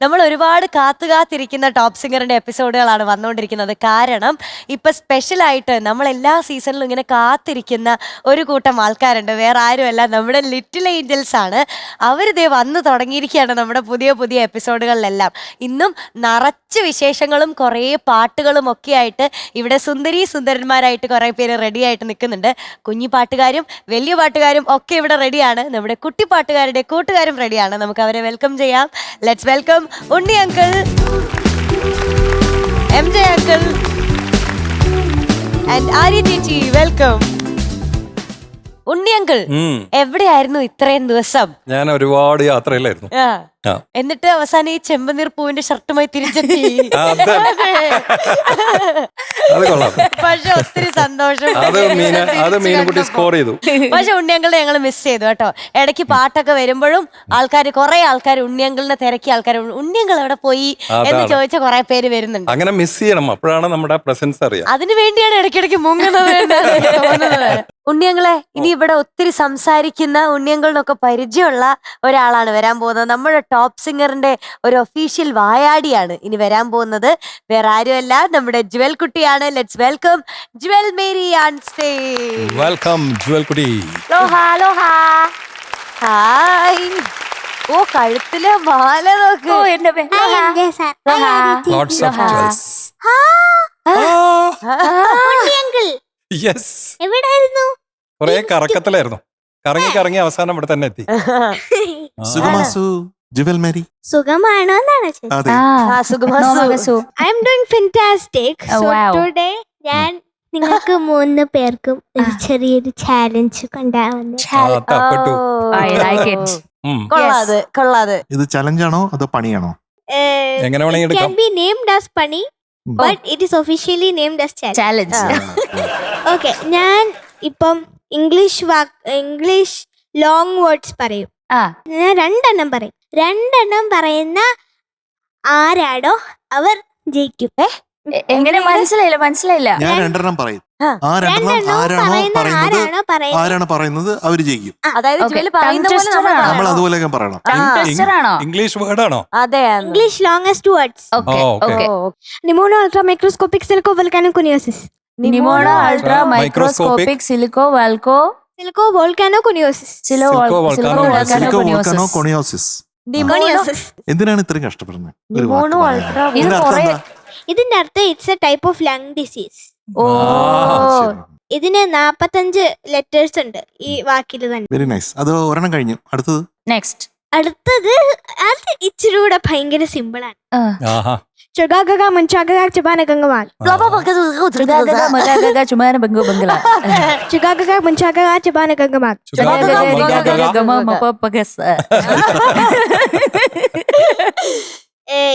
നമ്മൾ ഒരുപാട് കാത്തിരിക്കുന്ന ടോപ്പ് സിംഗറിന്റെ എപ്പിസോഡുകളാണ് വന്നുകൊണ്ടിരിക്കുന്നത്. കാരണം ഇപ്പൊ സ്പെഷ്യലായിട്ട് നമ്മൾ എല്ലാ സീസണിലും ഇങ്ങനെ കാത്തിരിക്കുന്ന ഒരു കൂട്ടം ആൾക്കാരുണ്ട്. വേറെ ആരുമല്ല, നമ്മുടെ ലിറ്റിൽ ഏഞ്ചൽസ് ആണ്. അവരിതേ വന്നു തുടങ്ങിയിരിക്കുകയാണ് നമ്മുടെ പുതിയ എപ്പിസോഡുകളിലെല്ലാം. ഇന്നും നിറച്ച് വിശേഷങ്ങളും കുറേ പാട്ടുകളും ഒക്കെ ആയിട്ട് ഇവിടെ സുന്ദരന്മാരായിട്ട് കുറേ പേര് റെഡി ആയിട്ട് നിൽക്കുന്നുണ്ട്. കുഞ്ഞു പാട്ടുകാരും വലിയ പാട്ടുകാരും ഒക്കെ ഇവിടെ റെഡിയാണ്. നമ്മുടെ കുട്ടി പാട്ടുകാരുടെ കൂട്ടുകാരും റെഡിയാണ്. നമുക്ക് അവരെ വെൽക്കം ചെയ്യാം. Let's welcome Unni uncle, MJ uncle and Arya ചേച്ചി. വെൽക്കം. ഉണ്ണി അങ്കിൾ, എവിടെയായിരുന്നു ഇത്രയും ദിവസം? ഞാൻ ഒരുപാട് യാത്രയിലായിരുന്നു. എന്നിട്ട് അവസാനം ഈ ചെമ്പനീർ പൂവിന്റെ ഷർട്ടുമായി തിരിച്ചെത്തി. അത് കൊള്ളാം. പക്ഷെ ഒത്തിരി സന്തോഷം. അത് മീനുകുട്ടി സ്കോർ ചെയ്തു. പക്ഷെ ഉണ്ണിയങ്കളുടെ ഞങ്ങൾ മിസ് ചെയ്തു കേട്ടോ. ഇടയ്ക്ക് പാട്ടൊക്കെ വരുമ്പോഴും കുറെ ആൾക്കാർ ഉണ്ണിയങ്കളിനെ തിരക്കിയ ആൾക്കാർ ഉണ്ണിയങ്കൾ എവിടെ പോയി എന്ന് ചോദിച്ച കുറെ പേര് വരുന്നുണ്ട്. അങ്ങനെ മിസ് ചെയ്യണം, അപ്പോഴാണ് നമ്മുടെ പ്രസൻസ് അറിയാം. അതിനു വേണ്ടിയാണ് ഇടയ്ക്കിടയ്ക്ക് മുങ്ങുന്നത്. ഉണ്ണിയങ്കളെ, ഇനി ഇവിടെ ഒത്തിരി സംസാരിക്കുന്ന ഉണ്ണിയങ്കളിനൊക്കെ പരിചയമുള്ള ഒരാളാണ് വരാൻ പോകുന്നത്. നമ്മുടെ ടോപ്പ് സിംഗറിന്റെ ഒരു ഒഫീഷ്യൽ വായാടിയാണ് ഇനി വരാൻ പോകുന്നത്. വേറെ ആരുമല്ല, നമ്മുടെ ജുവൽ കുട്ടിയാണ്. Let's welcome Jewel Mary on stage. Welcome Jewel കുട്ടി. ഹായ്. ഓ, കഴുത്തിലെ മാല നോക്ക്. Lots of jewels. യെസ്, എവിടായിരുന്നു? കുറെ കറക്കത്തിലായിരുന്നു. കറങ്ങി അവസാനം ഇവിടെ തന്നെ എത്തി. സുഖമാസു ജുവൽ മേരി. സുഖമാണോ എന്നാണ് I am doing fantastic. So today ഞാൻ നിങ്ങൾക്ക് 3 പേർക്കും ഒരു ചെറിയൊരു ചാലഞ്ച് കൊണ്ടുവന്നു. കൊള്ളാതെ. ഇത് ചലഞ്ചാണോ അതോ പണിയാണോ? എങ്ങനെ വേണമെങ്കിൽ It എടുക്കാം. can be named as funny, but it is officially named as challenge. Okay, ഞാൻ ഇപ്പം ഇംഗ്ലീഷ് ലോങ് വേർഡ്സ് പറയും. ഞാൻ 2 എണ്ണം പറയും. 2 എണ്ണം പറയുന്ന ആരാടോ അവർ ജയിക്കും. എങ്ങനെ? മനസ്സിലായില്ല. ഞാൻ 2 എണ്ണം പറയും. ആ 2 എണ്ണം ആരാണോ പറയുന്നത് അവര് ജയിക്കും. അതായത് ജുവൽ പറയുന്ന പോലെ നമ്മൾ അതുപോലെ പറയണം. ഇംഗ്ലീഷ് വേർഡ് ആണോ? അതെ, English longest words. Pneumonoultramicroscopicsilicovolcanoconiosis. Pneumonoultramicroscopicsilicovolcanoconiosis. Volcanoconiosis. എന്തിനാണ് ഇത്രയും കഷ്ടപ്പെടുന്നത്? ഇതിന്റെ അർത്ഥം it's a type of lung disease. ഇതിന് 45 ലെറ്റേഴ്സ് ഉണ്ട് ഈ വാക്കിൽ തന്നെ. Very nice. അത് ഒരെണ്ണം കഴിഞ്ഞു. അടുത്തത് അടുത്തത് അത് ഇച്ചിരി കൂടെ ഭയങ്കര സിമ്പിൾ ആണ്.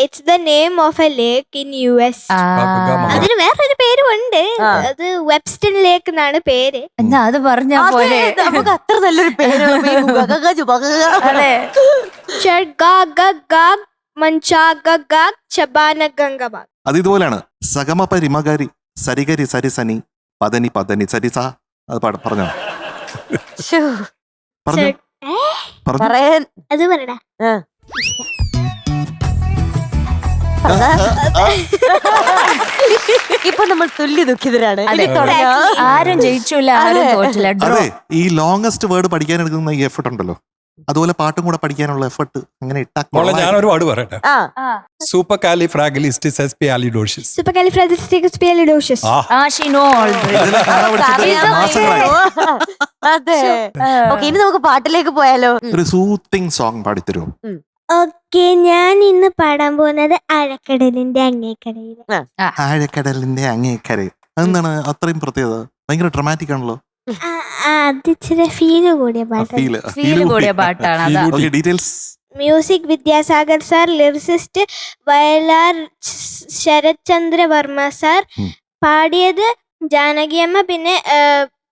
It's the name of a lake in US. അതിന് വേറൊരു പേരും ഉണ്ട്. അത് വെബ്സ്റ്റൺ ലേക്ക് എന്നാണ് പേര്. എന്നാ അത് പറഞ്ഞാ പോലെ നമുക്ക് അത്ര നല്ലൊരു പേര്. അത് ഇതുപോലെയാണ്. സഗമ പരിമകാരി സരിഗരി സരിസനി പദനി പദനി സരിസ. അത് പറഞ്ഞോ? അത് പറടാ. ഇപ്പൊ നമ്മൾ തുല്യ ദുഃഖിതരാണ്. ആരും ജയിച്ചില്ല, ആരും തോറ്റില്ല. അതെ, ഈ ലോങ്സ്റ്റ് വേർഡ് പഠിക്കാൻ എടുക്കുന്ന ഈ എഫർട്ട് ഉണ്ടല്ലോ, അതുപോലെ പാട്ടും കൂടെ പഠിക്കാനുള്ള എഫർട്ട് അങ്ങനെ ഞാനൊരു വാർഡ് പറയട്ടെ. സൂപ്പർ കാലിഫ്രാഗിലിസ്റ്റിക്സിസ്പിയാലിഡോസിസ്. അതെ. ഓക്കെ, ഇനി നമുക്ക് പാട്ടിലേക്ക് പോയാലോ? ഒരു സൂത്തിങ് സോങ് പാടിത്തരുമോ? ഓക്കെ, ഞാൻ ഇന്ന് പാടാൻ പോകുന്നത് ആഴക്കടലിന്റെ അങ്ങേക്കരയിൽ. ആഴക്കടലിന്റെ അങ്ങേക്കരയിൽ. അതെന്താണ് അത്രയും പ്രത്യേകത? ഭയങ്കര ഡ്രമാറ്റിക് ആണല്ലോ. അത് ഇച്ചിരി ഫീല് കൂടിയ പാട്ടാണ്. Details. Music Vidyasagar sir, lyricist Vayalar Sarath Chandra Varma sir, പാടിയത് ജാനകിയമ്മ, പിന്നെ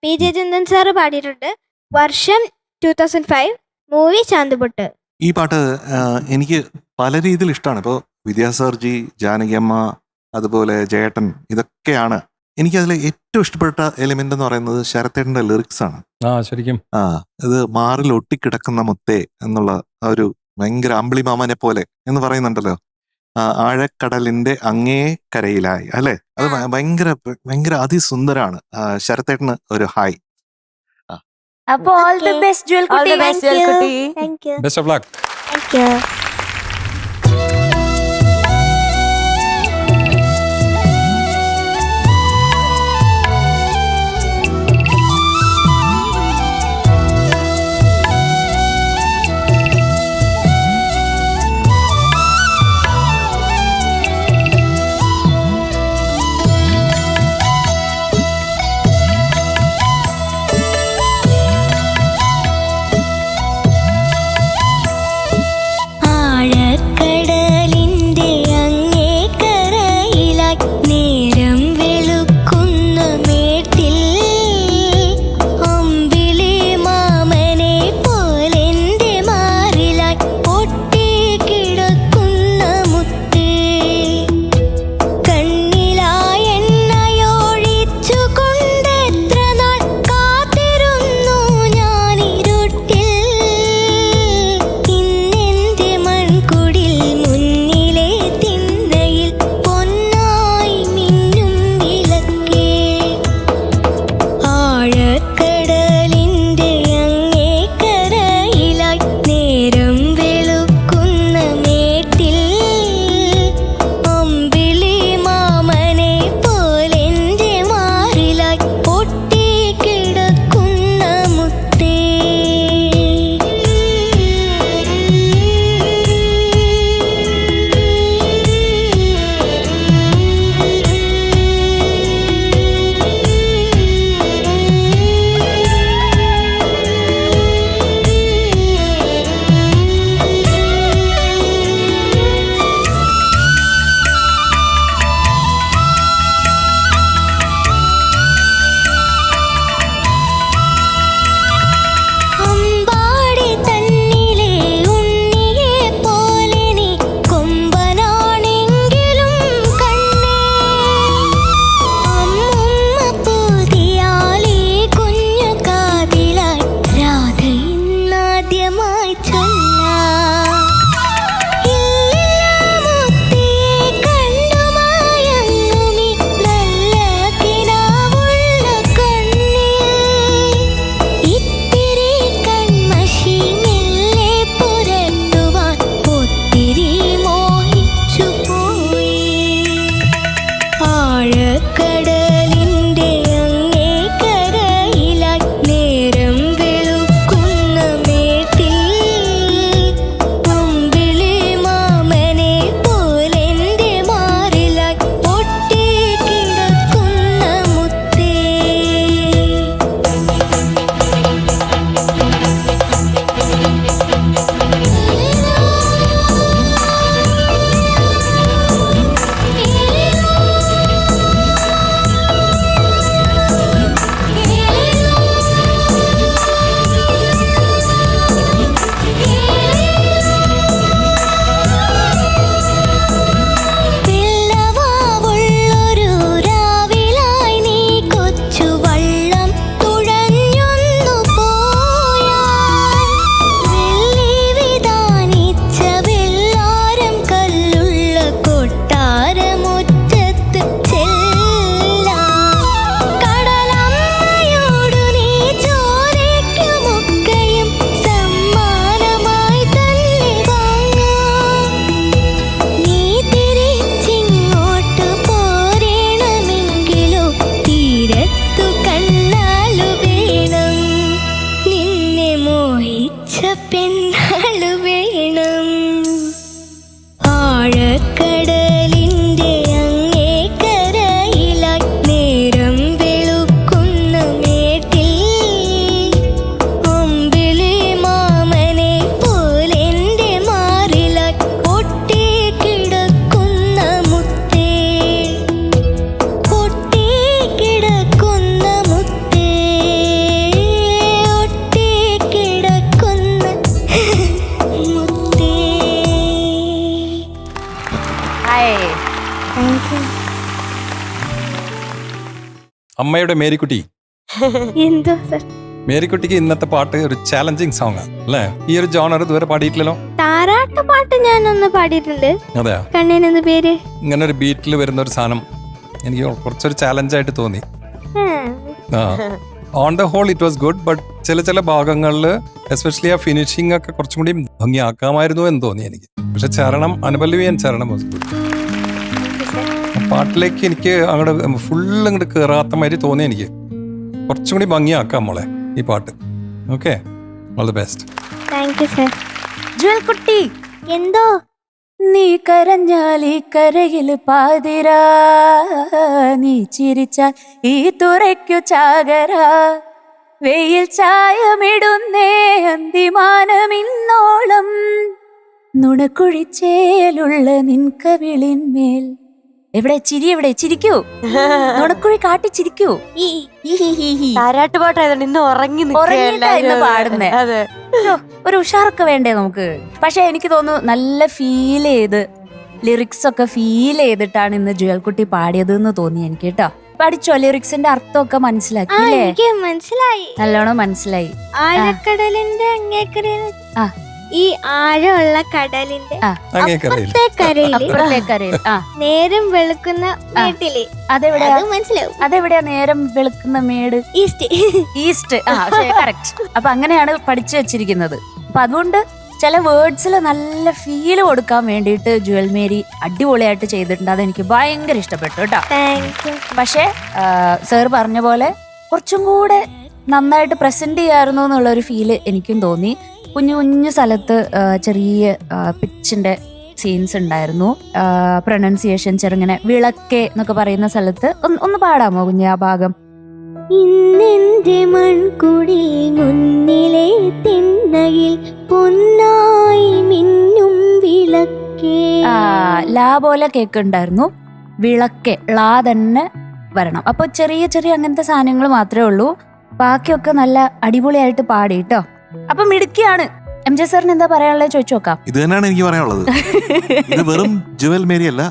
പി ജയചന്ദ്രൻ സാർ പാടിയിട്ടുണ്ട്. വർഷം 2005, മൂവി ചാന്തുപൊട്ട്. ഈ പാട്ട് എനിക്ക് പല രീതിയിൽ ഇഷ്ടമാണ്. ഇപ്പോൾ വിദ്യാസാഗർജി, ജാനകിയമ്മ, അതുപോലെ ജയേട്ടൻ, ഇതൊക്കെയാണ്. എനിക്കതിൽ ഏറ്റവും ഇഷ്ടപ്പെട്ട എലിമെന്റ് എന്ന് പറയുന്നത് ശരത്തേട്ടന്റെ ലിറിക്സ് ആണ്. ശരിക്കും ഇത് മാറിൽ ഒട്ടിക്കിടക്കുന്ന മുത്തേ എന്നുള്ള ഒരു ഭയങ്കര അമ്പിളിമാമനെ പോലെ എന്ന് പറയുന്നുണ്ടല്ലോ. ആഴക്കടലിന്റെ അങ്ങേ കരയിലായി അല്ലെ, അത് ഭയങ്കര ഭയങ്കര അതിസുന്ദരാണ്. ശരത്തേട്ടന് ഒരു ഹായ്. അപ്പൊ all the best Jewel All the കുട്ടി. best, ജുവൽക്കുട്ടി. Thank you best of luck. Thank you. അമ്മയുടെ മേരിക്കുട്ടി, എന്തോ സർ? മേരിക്കുട്ടിക്ക് ഇന്നത്തെ പാട്ട് ഒരു ചാലഞ്ചിങ് സോങ് അല്ലേ? ഈ ഒരു ജോണർ ഇതുവരെ പാടിയിട്ടില്ലല്ലോ. താരാട്ട് പാട്ട് ഞാനൊന്ന് പാടിയിട്ടുണ്ട്. അതെയാ? കണ്ണേനെന്ന് പേര്. ഇങ്ങനെ ഒരു ബീറ്റിൽ വരുന്ന ഒരു സാധനം എനിക്ക് കുറച്ചൊരു ചാലഞ്ചായിട്ട് തോന്നി. On the whole it was good, but ചില ഭാഗങ്ങളിൽ എസ്പെഷ്യലി ആ ഫിനിഷിംഗ് ഒക്കെ കുറച്ചും കൂടി ഭംഗിയാക്കാമായിരുന്നു എന്ന് തോന്നി എനിക്ക്. പക്ഷെ ചരണം, അനുപല്ലവി ആൻഡ് ചരണം വാസ് ഗുഡ്. പാട്ടിലേക്ക് എനിക്ക് അങ്ങോട്ട് ഫുള്ള് അങ്ങോട്ട് കയറാത്ത മാതിരി തോന്നി എനിക്ക്. കുറച്ചും കൂടി ഭംഗിയാക്കാം മോളെ ഈ പാട്ട്. Okay, all the best. Thank you sir. Jewel കുട്ടി, എന്തോ നീ കരഞ്ഞാൽ ഈ കരയിൽ പാതിരാ, നീ ചിരിച്ചാൽ ഈ തുറയ്ക്കു ചാകര, വെയിൽ ചായമിടുന്നേ അന്തിമാനമിന്നോളം, നുണക്കുഴിച്ചേലുള്ള നിൻകവിളിന്മേൽ. എവിടെ ചിരി, എവിടെ ചിരിക്കൂ, നുണക്കുഴി കാട്ടി ചിരിക്കൂ. താരാട്ടുപാട്ടായതുകൊണ്ട് ഇന്ന് ഉറങ്ങി ഉറങ്ങിയിട്ടായിരുന്നു പാടുന്നേ. അതെ, ഒരു ഉഷാറൊക്കെ വേണ്ടേ നമുക്ക്? പക്ഷെ എനിക്ക് തോന്നുന്നു നല്ല ഫീൽ ചെയ്ത് ലിറിക്സ് ഒക്കെ ഫീൽ ചെയ്തിട്ടാണ് ഇന്ന് ജുവൽ കുട്ടി പാടിയത് എന്ന് തോന്നി എനിക്ക് കേട്ടോ. പഠിച്ചോ? ലിറിക്സിന്റെ അർത്ഥമൊക്കെ മനസ്സിലാക്കിയില്ലേ? എനിക്ക് മനസ്സിലായി, നല്ലോണം മനസ്സിലായി. ആഴക്കടലിന്റെ അങ്ങേക്കരയിൽ, ആ ഈ ആഴമുള്ള കടലിന്റെ അങ്ങേക്കരയിൽ അപ്പുറത്തെ കരയിൽ നേരം വെളുക്കുന്ന വീട്ടില്. അതെവിടെയാ? അത് മനസ്സിലാവും. അതെവിടെയാ നേരം വെളുക്കുന്ന മേട്? ഈസ്റ്റ്. ഈസ്റ്റ്. കറക്റ്റ്. അപ്പൊ അങ്ങനെയാണ് പഠിച്ചു വെച്ചിരിക്കുന്നത്. അപ്പൊ അതുകൊണ്ട് ചില വേർഡ്സിൽ നല്ല ഫീല് കൊടുക്കാൻ വേണ്ടിയിട്ട് ജുവൽ മേരി അടിപൊളിയായിട്ട് ചെയ്തിട്ടുണ്ട്. അതെനിക്ക് ഭയങ്കര ഇഷ്ടപ്പെട്ടു കേട്ടോ. പക്ഷേ സാർ പറഞ്ഞ പോലെ കുറച്ചും കൂടെ നന്നായിട്ട് പ്രസന്റ് ചെയ്യായിരുന്നു എന്നുള്ളൊരു ഫീല് എനിക്കും തോന്നി. കുഞ്ഞു കുഞ്ഞു സ്ഥലത്ത് ചെറിയ പിച്ചിന്റെ സീൻസ് ഉണ്ടായിരുന്നു. പ്രൊനൗൺസിയേഷൻ ചെറുങ്ങനെ വിളക്കെ എന്നൊക്കെ പറയുന്ന സ്ഥലത്ത് ഒന്ന് പാടാമോ കുഞ്ഞ് ആ ഭാഗം? ഇന്നെന്റെ മൺകുടിൽ മുന്നിലെ തിണ്ണയിൽ പൊന്നായി മിന്നും വിളക്കേ. ലാ പോലെ കേക്കുണ്ടായിരുന്നു. വിളക്കെ ലാ തന്നെ വരണം. അപ്പൊ ചെറിയ ചെറിയ അങ്ങനത്തെ സാധനങ്ങൾ മാത്രമേ ഉള്ളൂ. ബാക്കിയൊക്കെ നല്ല അടിപൊളിയായിട്ട് പാടി കേട്ടോ. അപ്പൊ മിടുക്കിയാണ്. എം ജെ സാറിന് എന്താ പറയാനുള്ളത് ചോദിച്ചു നോക്കാം. ഇത് തന്നെയാണ് എനിക്ക് പറയാനുള്ളത്. ഇത് വെറും ജുവൽ മേരി അല്ല,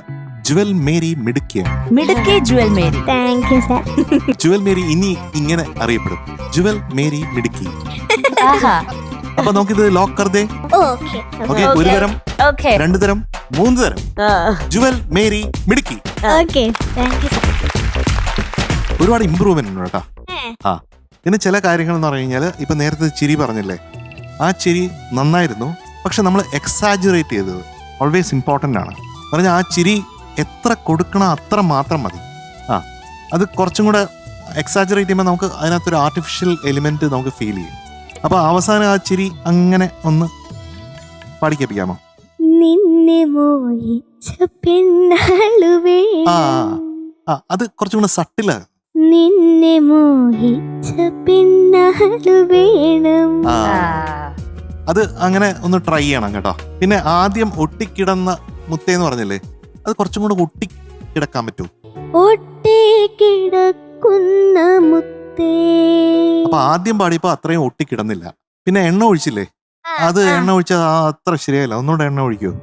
ജുവൽ മേരി മിടുക്കിയാണ്. മിടുക്കി Jewel Mary. Thank you sir. Jewel Mary ഇനി ഇങ്ങനെ അറിയപ്പെടും, ജുവൽ മേരി മിടുക്കി. അപ്പൊ നമുക്കിത് ലോക്ക് കർദേ. ഓക്കെ, ഒരു തരം, രണ്ടു തരം, മൂന്ന് തരം. ജുവൽ മേരി മിടുക്കി. ഒരുപാട് ഇമ്പ്രൂവ്മെന്റ് ഉണ്ട് കേട്ടോ. ആ, പിന്നെ ചില കാര്യങ്ങൾ എന്ന് പറഞ്ഞു കഴിഞ്ഞാൽ ഇപ്പൊ നേരത്തെ ചിരി പറഞ്ഞില്ലേ, ആ ചിരി നന്നായിരുന്നു. പക്ഷെ നമ്മൾ എക്സാജുറേറ്റ് ചെയ്തത് ഓൾവേസ് ഇമ്പോർട്ടൻ്റ് ആണ്. പറഞ്ഞാൽ ആ ചിരി എത്ര കൊടുക്കണം അത്ര മാത്രം മതി. അത് കുറച്ചും കൂടെ എക്സാജുറേറ്റ് ചെയ്യുമ്പോൾ നമുക്ക് അതിനകത്തൊരു ആർട്ടിഫിഷ്യൽ എലിമെന്റ് നമുക്ക് ഫീൽ ചെയ്യും. അപ്പൊ അവസാനം ആ ചിരി അങ്ങനെ ഒന്ന് പാടിക്കേപ്പിക്കാമോ? നിന്നെ മോഹിച്ച പെണ്ണാളുവേ, അത് കുറച്ചും കൂടെ സട്ടിലാണ്. നിന്നെ മോഹിച്ച പെണ്ണാളു വേണം. അത് അങ്ങനെ ഒന്ന് ട്രൈ ചെയ്യണം കേട്ടോ. പിന്നെ ആദ്യം ഒട്ടിക്കിടന്ന മുത്തേന്ന് പറഞ്ഞില്ലേ, അത് കുറച്ചും കൂടെ ഒട്ടിക്കിടക്കാൻ പറ്റൂ. ഒട്ടിക്കിടക്കുന്ന മുത്തേ. അപ്പൊ ആദ്യം പാടിയപ്പോ അത്രയും ഒട്ടിക്കിടന്നില്ല. പിന്നെ എണ്ണ ഒഴിച്ചില്ലേ, അത് എണ്ണ ഒഴിച്ചാൽ അത്ര ശരിയായില്ല. ഒന്നുകൂടെ എണ്ണ ഒഴിക്കോ?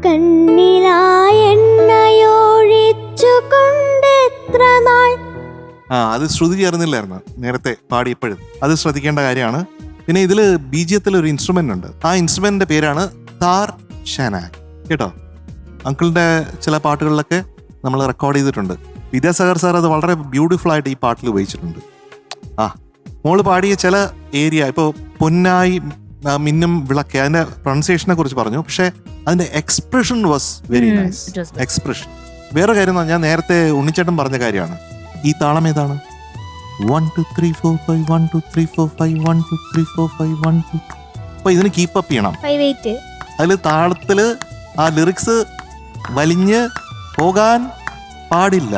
കണ്ണിലായ എണ്ണയൊഴിച്ചു കൊണ്ടെത്ര നാൾ. അത് ശ്രുതി ചേർന്നില്ലായിരുന്നു നേരത്തെ പാടിയപ്പോഴും. അത് ശ്രദ്ധിക്കേണ്ട കാര്യമാണ്. പിന്നെ ഇതില് ബീജിയത്തിൽ ഒരു ഇൻസ്ട്രുമെന്റ് ഉണ്ട്. ആ ഇൻസ്ട്രുമെന്റിന്റെ പേരാണ് താർ ഷാനാക് കേട്ടോ. അങ്കിളിന്റെ ചില പാട്ടുകളിലൊക്കെ നമ്മൾ റെക്കോർഡ് ചെയ്തിട്ടുണ്ട്. വിദ്യാസാഗർ സാർ അത് വളരെ ബ്യൂട്ടിഫുൾ ആയിട്ട് ഈ പാട്ടിൽ ഉപയോഗിച്ചിട്ടുണ്ട്. മോള് പാടിയ ചില ഏരിയ, ഇപ്പോൾ പൊന്നായി മിന്നും വിളക്കെ, അതിന്റെ പ്രൊണൗൺസിയേഷനെ കുറിച്ച് പറഞ്ഞു. പക്ഷെ അതിന്റെ expression was very nice. Expression. വേറെ കാര്യം ഞാൻ നേരത്തെ ഉണ്ണിച്ചേട്ടൻ പറഞ്ഞ കാര്യമാണ്. ഈ താളം ഏതാണ്? 1 2 3 4 5 1 2 3 4 5 1 2 3 4 5 1 2. അപ്പൊ ഇതിന് കീപ്പ് അപ്പ് ചെയ്യണം. അതില് താളത്തില് ആ ലിറിക്സ് വലിഞ്ഞ് പോകാൻ പാടില്ല.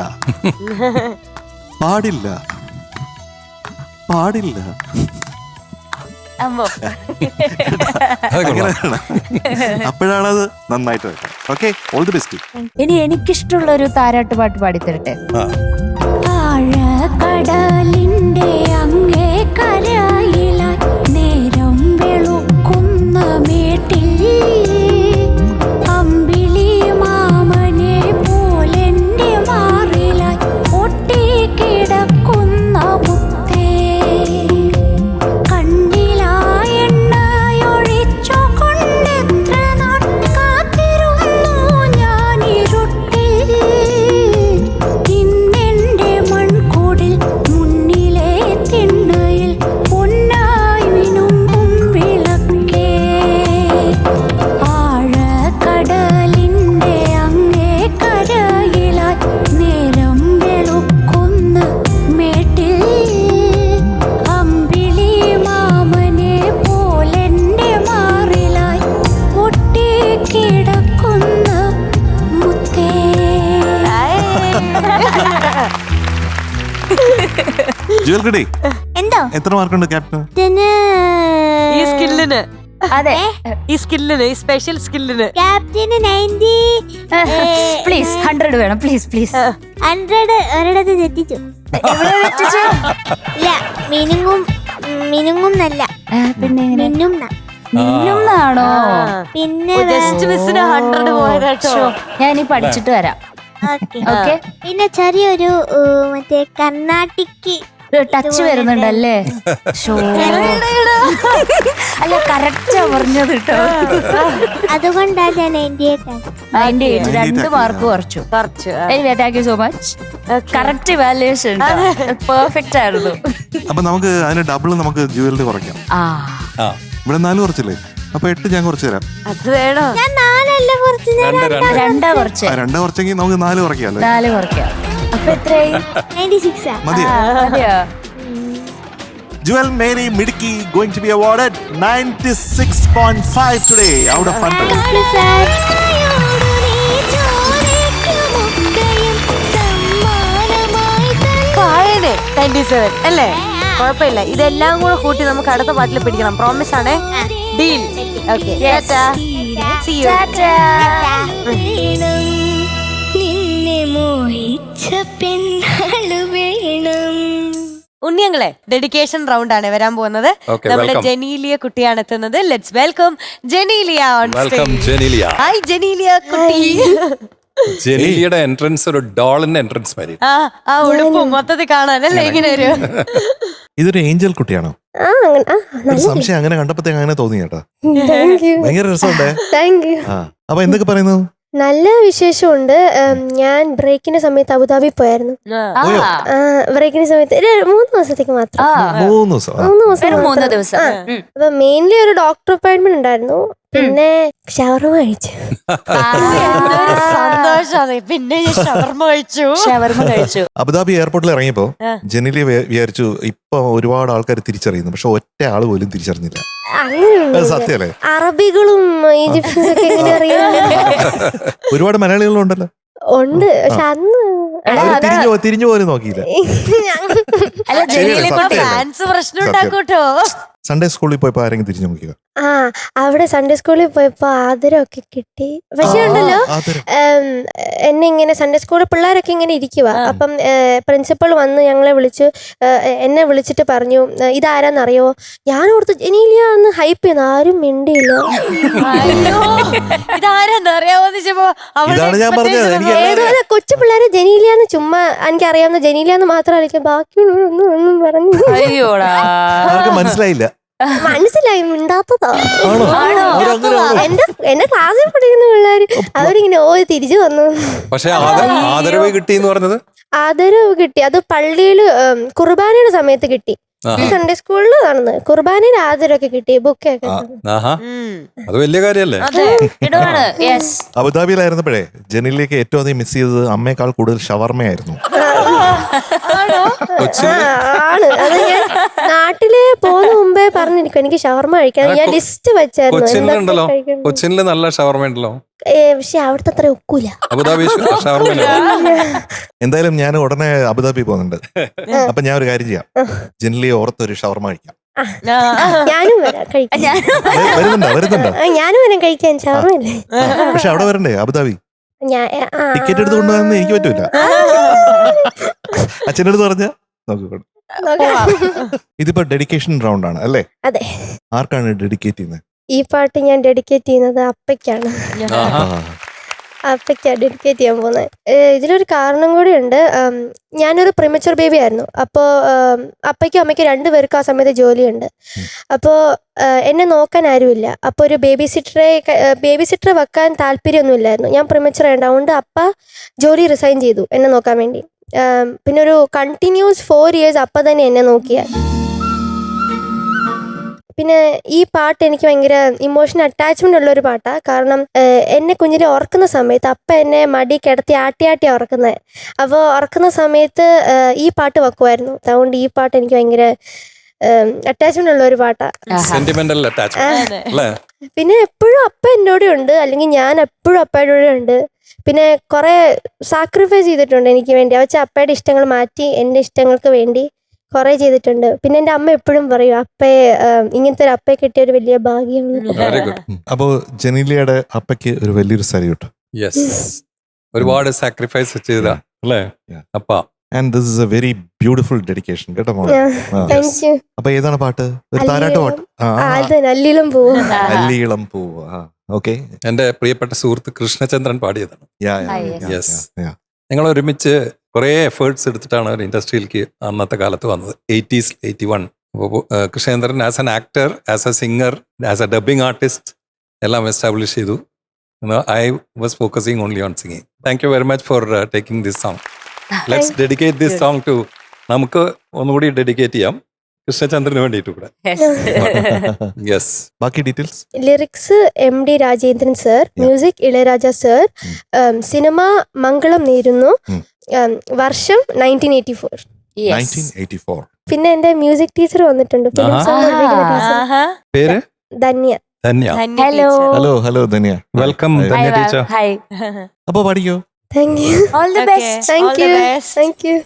പാടില്ല, പാടില്ല. അപ്പോഴാണത് നന്നായിട്ട് വരും. Okay, all the best. ഇനി എനിക്കിഷ്ടമുള്ള ഒരു താരാട്ട് പാട്ട് പാടിത്തരട്ടെ. ആഴക്കടലിന്റെ അങ്ങേ കരയിലായി നേരം വെളുക്കുന്ന മേട്ടിൽ അമ്പിളി മാമനെ പോലെന്റെ മാറിലായി ഒട്ടിക്കിടക്കുന്ന മുത്തേ. ജുവൽ കുട്ടി എന്തോ എത്ര മാർക്കുണ്ട് ക്യാപ്റ്റൻ? ഈ സ്കില്ലിന് അതെ ഈ സ്കില്ലിന് ഈ സ്പെഷ്യൽ സ്കില്ലിന് ക്യാപ്റ്റന് 90 പ്ലീസ് 100 വേണം പ്ലീസ് പ്ലീസ് 100 ഒരിടത്ത് തെറ്റിച്ചു. എവിടെ വെച്ചു ഇല്ല മിനുങ്ങും നല്ല പിന്നെ മിന്നും നിന്നുന്നാണോ പിന്നെ ജസ്റ്റ് മിസ്സിന് 100 പോയതാട്ടോ. ഞാൻ ഇനി പഠിച്ചിട്ട് വരാം. ഓക്കെ ഓക്കെ പിന്നെ ചെറിയൊരു മറ്റേ കർണാട്ടിക് ടച്ച് വരുന്നുണ്ടല്ലേ? ഷോ അല്ല കറക്റ്റാ പറഞ്ഞത് കേട്ടോ. അതുകൊണ്ടാണ് ഞാൻ 98 98 2 മാർക്ക് കുറച്ചു. കുറച്ച് thank you so much. Correct evaluation perfect ആയിരുന്നു. അപ്പൊ നമുക്ക് അതിന് ഡബിൾ നമുക്ക് ജുവലിന് കുറയ്ക്കാം. ആ ആ ഇവിടെ 4 കുറച്ചില്ലേ? അപ്പൊ 8 ഞാൻ കുറച്ച് തരാം. അത് വേണോ? ഞാൻ 4 അല്ല കുറച്ച് രണ്ടാ കുറച്ച് 2 കുറച്ചെങ്കിൽ നമുക്ക് 4 കുറയ്ക്കാമല്ലോ. 4 കുറയ്ക്കാം. അപ്പൊ എത്രയായി? 96 മതിയോ? മതിയോ? Jewel Mary Midiki going to be awarded 96.5 today out of 100. കായനെ 97 അല്ലേ? കുഴപ്പമില്ല. ഇതെല്ലാം കൂടെ കൂട്ടി നമുക്ക് അടുത്ത പാട്ടിൽ പിടിക്കണം. പ്രോമിസ് ആണേ. ഡീൽ. ഓക്കെ. See you. നിന്നെ മോഹിച്ച പെണ്ണാളു വേണം. ഉണ്ണിയങ്ങളെ ഡെഡിക്കേഷൻ റൗണ്ട് ആണ് വരാൻ പോകുന്നത്. Okay, നമ്മുടെ welcome. ജനീലിയ കുട്ടിയാണ് എത്തുന്നത്. Let's welcome Genelia on welcome stage. Genelia. Hi Genelia കുട്ടി. ജെനീലിയയുടെ എൻട്രൻസ് ഒരു ഡോളിന്റെ എൻട്രൻസ് മാതിരി. ആ ഉടുപ്പ് മൊത്തത്തിൽ കാണാനല്ലേ ഇങ്ങനെ ഒരു ഇതൊരു ഏഞ്ചൽ കുട്ടിയാണോ? ഒരു സംശയം അങ്ങനെ കണ്ടപ്പോഴത്തേക്ക് അങ്ങനെ തോന്നി കേട്ടോ. ഭയങ്കര രസമുണ്ടേ. അപ്പൊ എന്തൊക്കെ പറയുന്നു? നല്ല വിശേഷമുണ്ട്. ഞാൻ ബ്രേക്കിന്റെ സമയത്ത് അബുദാബി പോയായിരുന്നു. പോയോ? ബ്രേക്കിന്റെ സമയത്ത് 3 ദിവസത്തേക്ക് മാത്രം. 3 ദിവസം. 3 ദിവസം വെറും 3 മാത്രം. ദിവസം. അപ്പൊ മെയിൻലി ഒരു ഡോക്ടർ അപ്പോയിന്റ്മെന്റ് ഉണ്ടായിരുന്നു. പിന്നെ ഷവർമ കഴിച്ചു. സന്തോഷാണ്. പിന്നെ ഞാൻ ഷവർമ കഴിച്ചു. ഷവർമ കഴിച്ചു. അബുദാബി എയർപോർട്ടിൽ ഇറങ്ങിയപ്പോ ജനീലിയ വിചാരിച്ചു ഇപ്പൊ ഒരുപാട് ആൾക്കാർ തിരിച്ചറിയുന്നു, പക്ഷെ ഒറ്റ ആള് പോലും തിരിച്ചറിഞ്ഞില്ല. അങ്ങനെയുണ്ട്. സത്യല്ലേ? അറബികളും ഈജിപ്ഷ്യൻസും ഒക്കെ എങ്ങനെ അറിയാം? ഒരുപാട് മലയാളികളും ഉണ്ടല്ലോ. ഉണ്ട്. പക്ഷെ അന്ന് തിരിഞ്ഞു പോലും നോക്കിയില്ല. അല്ല ജനീലിയ കുട്ടി ഫാൻസ് പ്രശ്നം ഉണ്ടാക്കൂട്ടോ. സൺഡേ സ്കൂളിൽ പോയപ്പോ ആരെങ്കിലും തിരിഞ്ഞു നോക്കിയോ? അവിടെ സൺഡേ സ്കൂളിൽ പോയപ്പോ ആദരമൊക്കെ കിട്ടി. പക്ഷെ ഉണ്ടല്ലോ, എന്നെ ഇങ്ങനെ സൺഡേ സ്കൂളിൽ പിള്ളേരൊക്കെ ഇങ്ങനെ ഇരിക്കുക. അപ്പം പ്രിൻസിപ്പൾ വന്ന് ഞങ്ങളെ വിളിച്ചു, എന്നെ വിളിച്ചിട്ട് പറഞ്ഞു ഇതാരാന്നറിയോ? ഞാൻ ഓർത്ത് ജനീലിയ എന്ന് ഹൈപ്പ് ചെയ്യുന്നു. ആരും മിണ്ടിയില്ല. ഇതാരെന്ന് അറിയാമോന്ന് ചോദിച്ചപ്പോ ഇതാണ് ഞാൻ പറഞ്ഞത്. എനിക്ക് ഏതോ കൊച്ചു പിള്ളേരെ ജനീലിയാന്ന് ചുമ്മാ എനിക്ക് അറിയാവുന്ന ജനീലിയാന്ന് മാത്രം അറിയിക്കും. ബാക്കിയുള്ളവരൊന്നും ഒന്നും പറഞ്ഞു അയ്യോടാ ആർക്കും മനസ്സിലായില്ല. മനസ്സിലായി. മിണ്ടാത്തതാ. ആണോ? എന്റെ ക്ലാസ്സിൽ പഠിക്കുന്ന പിള്ളേര് അവരിങ്ങനെ തിരിച്ചു വന്നു. പക്ഷെ ആദരവ് കിട്ടി എന്ന് പറഞ്ഞത് ആദരവ് കിട്ടി. അത് പള്ളിയില് കുർബാനയുടെ സമയത്ത് കിട്ടി. സൺഡേ സ്കൂളിൽ നടന്നത് കുർബാനയിൽ ആദരവൊക്കെ കിട്ടി. ബുക്കൊക്കെ ആഹാ, അത് വലിയ കാര്യല്ലേ? ഇടുവാണ്. യെസ്. അബുദാബിയിലായിരുന്നപ്പോഴേ ജനീലിലേക്ക് ഏറ്റവും അധികം മിസ് ചെയ്തത് അമ്മയെക്കാൾ കൂടുതൽ ഷവർമയായിരുന്നു. ആണ്. അത് ഞാൻ നാട്ടില് പോകുന്ന മുമ്പേ പറഞ്ഞിരിക്കും എനിക്ക് ഷവർമ കഴിക്കാൻ. ഞാൻ ലിസ്റ്റ് വെച്ചായിരുന്നു കൊച്ചിനിലുണ്ടല്ലോ, കൊച്ചിനില് നല്ല ഷവർമ ഉണ്ടല്ലോ. പക്ഷെ അവിടുത്തെ അത്ര ഒക്കൂല. അബുദാബി ഷവർമ. എന്തായാലും ഞാൻ ഉടനെ അബുദാബി പോകുന്നുണ്ട്. അപ്പൊ ഞാൻ ഒരു കാര്യം ചെയ്യാം, ജനലിയെ ഓർത്തൊരു ഷവർമ കഴിക്കാം. ഞാനും വരാം കഴിക്കാൻ. വരുന്നുണ്ടോ? ഞാനും വരാം കഴിക്കാൻ. ഷവർമല്ലേ? പക്ഷെ അവിടെ വരണ്ടേ അബുദാബി? ടിക്കറ്റ് എടുത്ത് കൊണ്ടുപോകാൻ എനിക്ക് പറ്റൂല. അച്ഛൻ്റെ അടുത്ത് പറഞ്ഞ നോക്കിക്കോട്ടെ. ഇതിപ്പോ ഡെഡിക്കേഷൻ റൗണ്ട് ആണ് അല്ലേ? അതെ. ആർക്കാണ് ഡെഡിക്കേറ്റ് ചെയ്യുന്നത്? ഈ പാട്ട് ഞാൻ ഡെഡിക്കേറ്റ് ചെയ്യുന്നത് അപ്പയ്ക്കാണ്. അപ്പയ്ക്കാണ് ഡെഡിക്കേറ്റ് ചെയ്യാൻ പോകുന്നത്. ഇതിലൊരു കാരണം കൂടി ഉണ്ട്. ഞാനൊരു പ്രിമച്വർ ബേബി ആയിരുന്നു. അപ്പോൾ അപ്പയ്ക്കും അമ്മയ്ക്കും 2 പേർക്കും ആ സമയത്ത് ജോലിയുണ്ട്. അപ്പോൾ എന്നെ നോക്കാൻ ആരുമില്ല. അപ്പോൾ ഒരു ബേബി സിറ്ററെ വെക്കാൻ താല്പര്യമൊന്നുമില്ലായിരുന്നു. ഞാൻ പ്രിമച്വർ ആയിരുന്നു. അതുകൊണ്ട് അപ്പ ജോലി റിസൈൻ ചെയ്തു എന്നെ നോക്കാൻ വേണ്ടി. പിന്നെ ഒരു കണ്ടിന്യൂസ് 4 years അപ്പ തന്നെ എന്നെ നോക്കിയ. പിന്നെ ഈ പാട്ട് എനിക്ക് ഭയങ്കര ഇമോഷണൽ അറ്റാച്ച്മെന്റ് ഉള്ളൊരു പാട്ടാണ്. കാരണം എന്നെ കുഞ്ഞിനെ ഉറക്കുന്ന സമയത്ത് അപ്പ എന്നെ മടി കിടത്തി ആട്ടിയാട്ടിയാണ് ഉറക്കുന്നത്. അപ്പോൾ ഉറക്കുന്ന സമയത്ത് ഈ പാട്ട് വെക്കുമായിരുന്നു. അതുകൊണ്ട് ഈ പാട്ട് എനിക്ക് ഭയങ്കര അറ്റാച്ച്മെന്റ് ഉള്ള ഒരു പാട്ടാണ്. സെന്റിമെന്റൽ അറ്റാച്ച്മെന്റ് അല്ലേ? പിന്നെ എപ്പോഴും അപ്പ എൻ്റെ കൂടെ ഉണ്ട്, അല്ലെങ്കിൽ ഞാൻ എപ്പോഴും അപ്പയുടെ കൂടെ ഉണ്ട്. പിന്നെ കുറെ സാക്രിഫൈസ് ചെയ്തിട്ടുണ്ട് എനിക്ക് വേണ്ടി. അവച്ച അപ്പയുടെ ഇഷ്ടങ്ങൾ മാറ്റി എൻ്റെ ഇഷ്ടങ്ങൾക്ക് വേണ്ടി കുറെ ചെയ്തിട്ടുണ്ട്. പിന്നെ എൻ്റെ അമ്മ എപ്പോഴും പറയും അപ്പയെ ഇങ്ങനത്തെ ഒരു അപ്പയെ കിട്ടിയ ഒരു വലിയ ഭാഗ്യം. Very good. അപ്പോ ജനീലിയയുടെ അപ്പയ്ക്ക് ഒരു വലിയൊരു സല്യൂട്ട്. യെസ്, ഒരുപാട് സാക്രിഫൈസ് ചെയ്ത അല്ലേ Yeah. അപ്പ. And this is A very beautiful dedication കേട്ടോ മോളെ. Thank you. അപ്പൊ ഏതാണ് പാട്ട്? ഒരു താരാട്ട് പാട്ട്. അത് നല്ലിലും പോവും. അല്ലിയിളം പൂവ്. ഓക്കെ. എന്റെ പ്രിയപ്പെട്ട സുഹൃത്ത് കൃഷ്ണചന്ദ്രൻ പാടിയതാണ്. Yes. Yeah. ഞങ്ങൾ ഒരുമിച്ച് കുറെ എഫേർട്സ് എടുത്തിട്ടാണ് ഒരു ഇൻഡസ്ട്രിയിലേക്ക് അന്നത്തെ കാലത്ത് വന്നത്. 80s 81. അപ്പോൾ Krishnachandran as an actor, as a singer, as a dubbing artist എല്ലാം എസ്റ്റാബ്ലിഷ് ചെയ്തു. I was focusing only on singing. Thank you very much for taking this song. Let's dedicate this song to, നമുക്ക് ഒന്നുകൂടി dedicate ചെയ്യാം കൃഷ്ണചന്ദ്രന് വേണ്ടിയിട്ട് കൂടെ. Yes. ബാക്കി details. Lyrics MD Rajendran sir, music Ilaiyaraaja sir, cinema Mangalam Nerunnu, വർഷം 1984. 1984. പിന്നെ എന്റെ മ്യൂസിക് ടീച്ചർ വന്നിട്ടുണ്ട്, ഫിലിം സോങ് പഠിപ്പിക്കുന്ന ടീച്ചർ ആഹാ. പേര് Dhanya. Dhanya. Dhanya Hello. teacher. Hello Dhanya. Welcome Dhanya teacher. Hi. അപ്പൊ പാടിക്കോ. Thank you. All the Okay. Best. All thank the you. best. Thank you.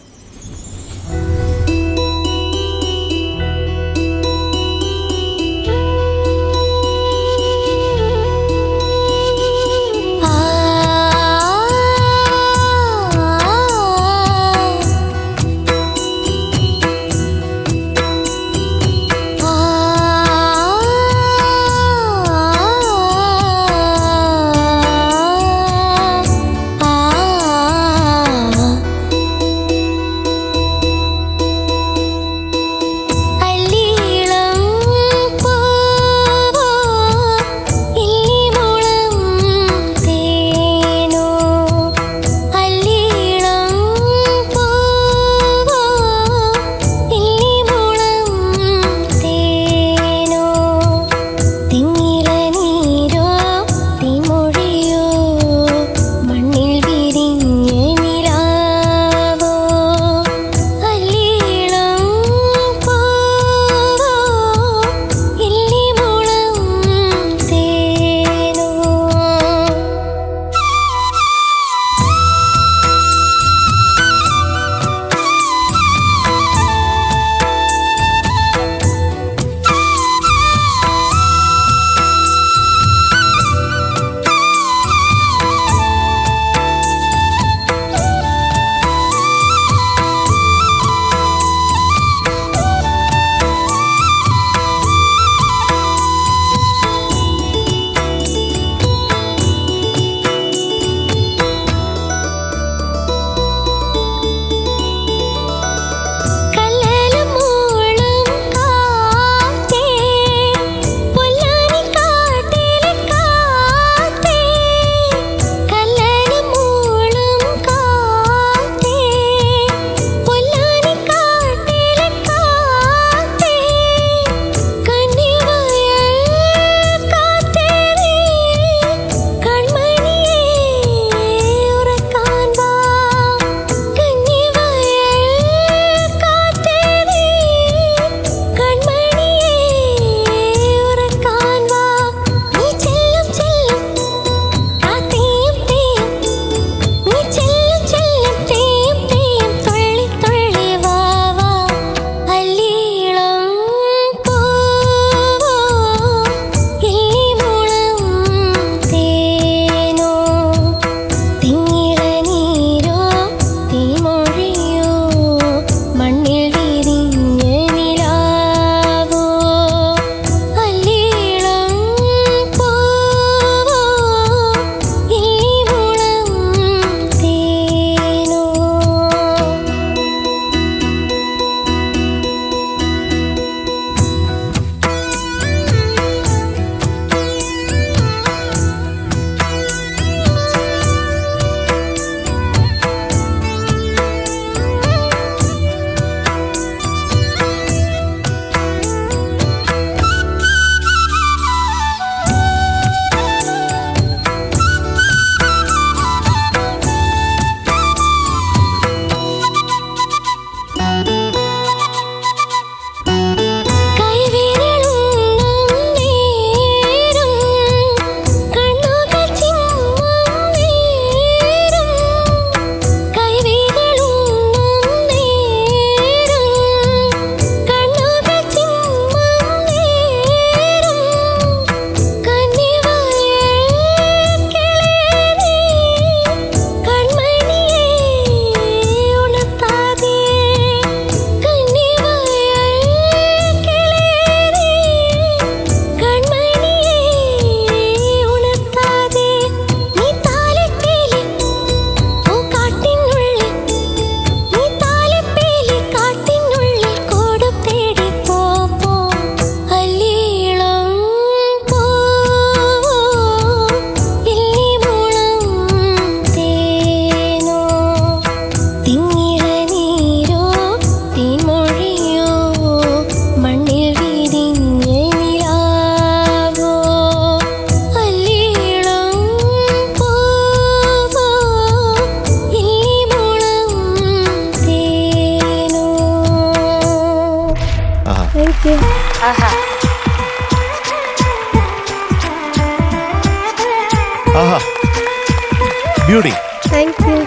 Thank you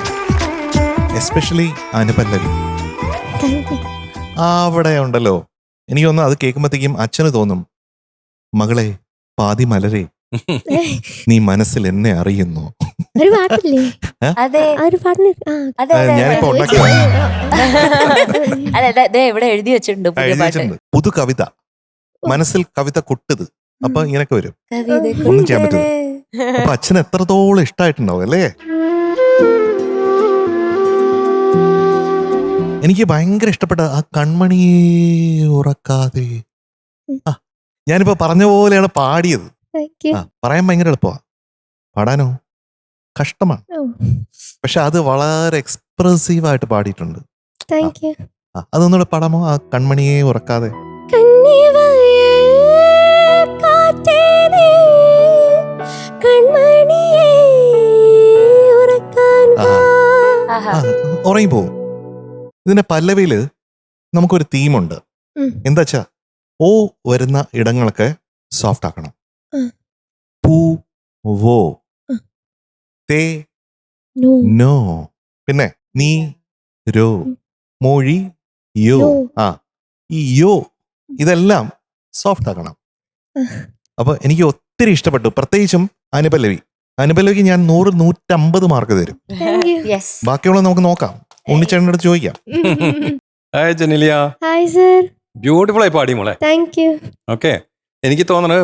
especially anupallavi. Thank you. അവിടെ ഉണ്ടല്ലോ, എനിക്ക് തോന്നുന്നു അത് കേൾക്കുമ്പോഴത്തേക്കും അച്ഛന് തോന്നും, മകളെ പാതി മലരെ നീ മനസ്സിൽ എന്നെ അറിയുന്നു. ഒരു പാട്ടില്ലേ? അതെ ആ ഒരു പാട്ടിന് അതെ അതെ ഞാനിപ്പോ ഉണ്ടാക്കി അതെ അതെ ഇവിടെ എഴുതി വെച്ചിട്ടുണ്ട് പുതിയ എഴുതി പാട്ട്. വെച്ചിട്ടുണ്ട്. പുതു കവിത, മനസ്സിൽ കവിത കൊട്ടത്. അപ്പൊ ഇങ്ങനൊക്കെ വരും. കവിത ഒന്നും ചെയ്യാൻ പറ്റില്ല. അപ്പൊ അച്ഛന് എത്രത്തോളം ഇഷ്ടമായിട്ടുണ്ടാവും അല്ലേ? എനിക്ക് ഭയങ്കര ഇഷ്ടപ്പെട്ട ആ കൺമണിയെ ഉറക്കാതെ. ആ ഞാനിപ്പോ പറഞ്ഞ പോലെയാണ് പാടിയത്. Thank you. ആ പറയാൻ ഭയങ്കര എളുപ്പമാണ്, പാടാനോ കഷ്ടമാണ്. പക്ഷെ അത് വളരെ എക്സ്പ്രസീവായിട്ട് പാടിയിട്ടുണ്ട്. Thank you. അതൊന്നുകൂടെ പാടാമോ? ആ കൺമണിയെ ഉറക്കാതെ. ഉറങ്ങി പോവും. ഇതിന്റെ പല്ലവിയില് നമുക്കൊരു തീമുണ്ട്. എന്താ വെച്ചാ, ഓ വരുന്ന ഇടങ്ങളൊക്കെ സോഫ്റ്റ് ആക്കണം. പൂ വോ തേ നോ, പിന്നെ നീ രോ മൊഴി യോ. ആ ഈ യോ ഇതെല്ലാം സോഫ്റ്റ് ആക്കണം. അപ്പൊ എനിക്ക് ഒത്തിരി ഇഷ്ടപ്പെട്ടു. പ്രത്യേകിച്ചും അനുപല്ലവി. അനുപല്ലവിക്ക് ഞാൻ 100-150 മാർക്ക് തരും. യെസ് ബാക്കിയുള്ള നമുക്ക് നോക്കാം, ഉണ്ണിച്ചേട്ടൻ്റെ അടുത്ത് ചോദിക്കാം. Hi Genelia, hi sir. Beautiful ആയി പാടി മോളെ. Thank you. ഓക്കെ, എനിക്ക് തോന്നുന്നത്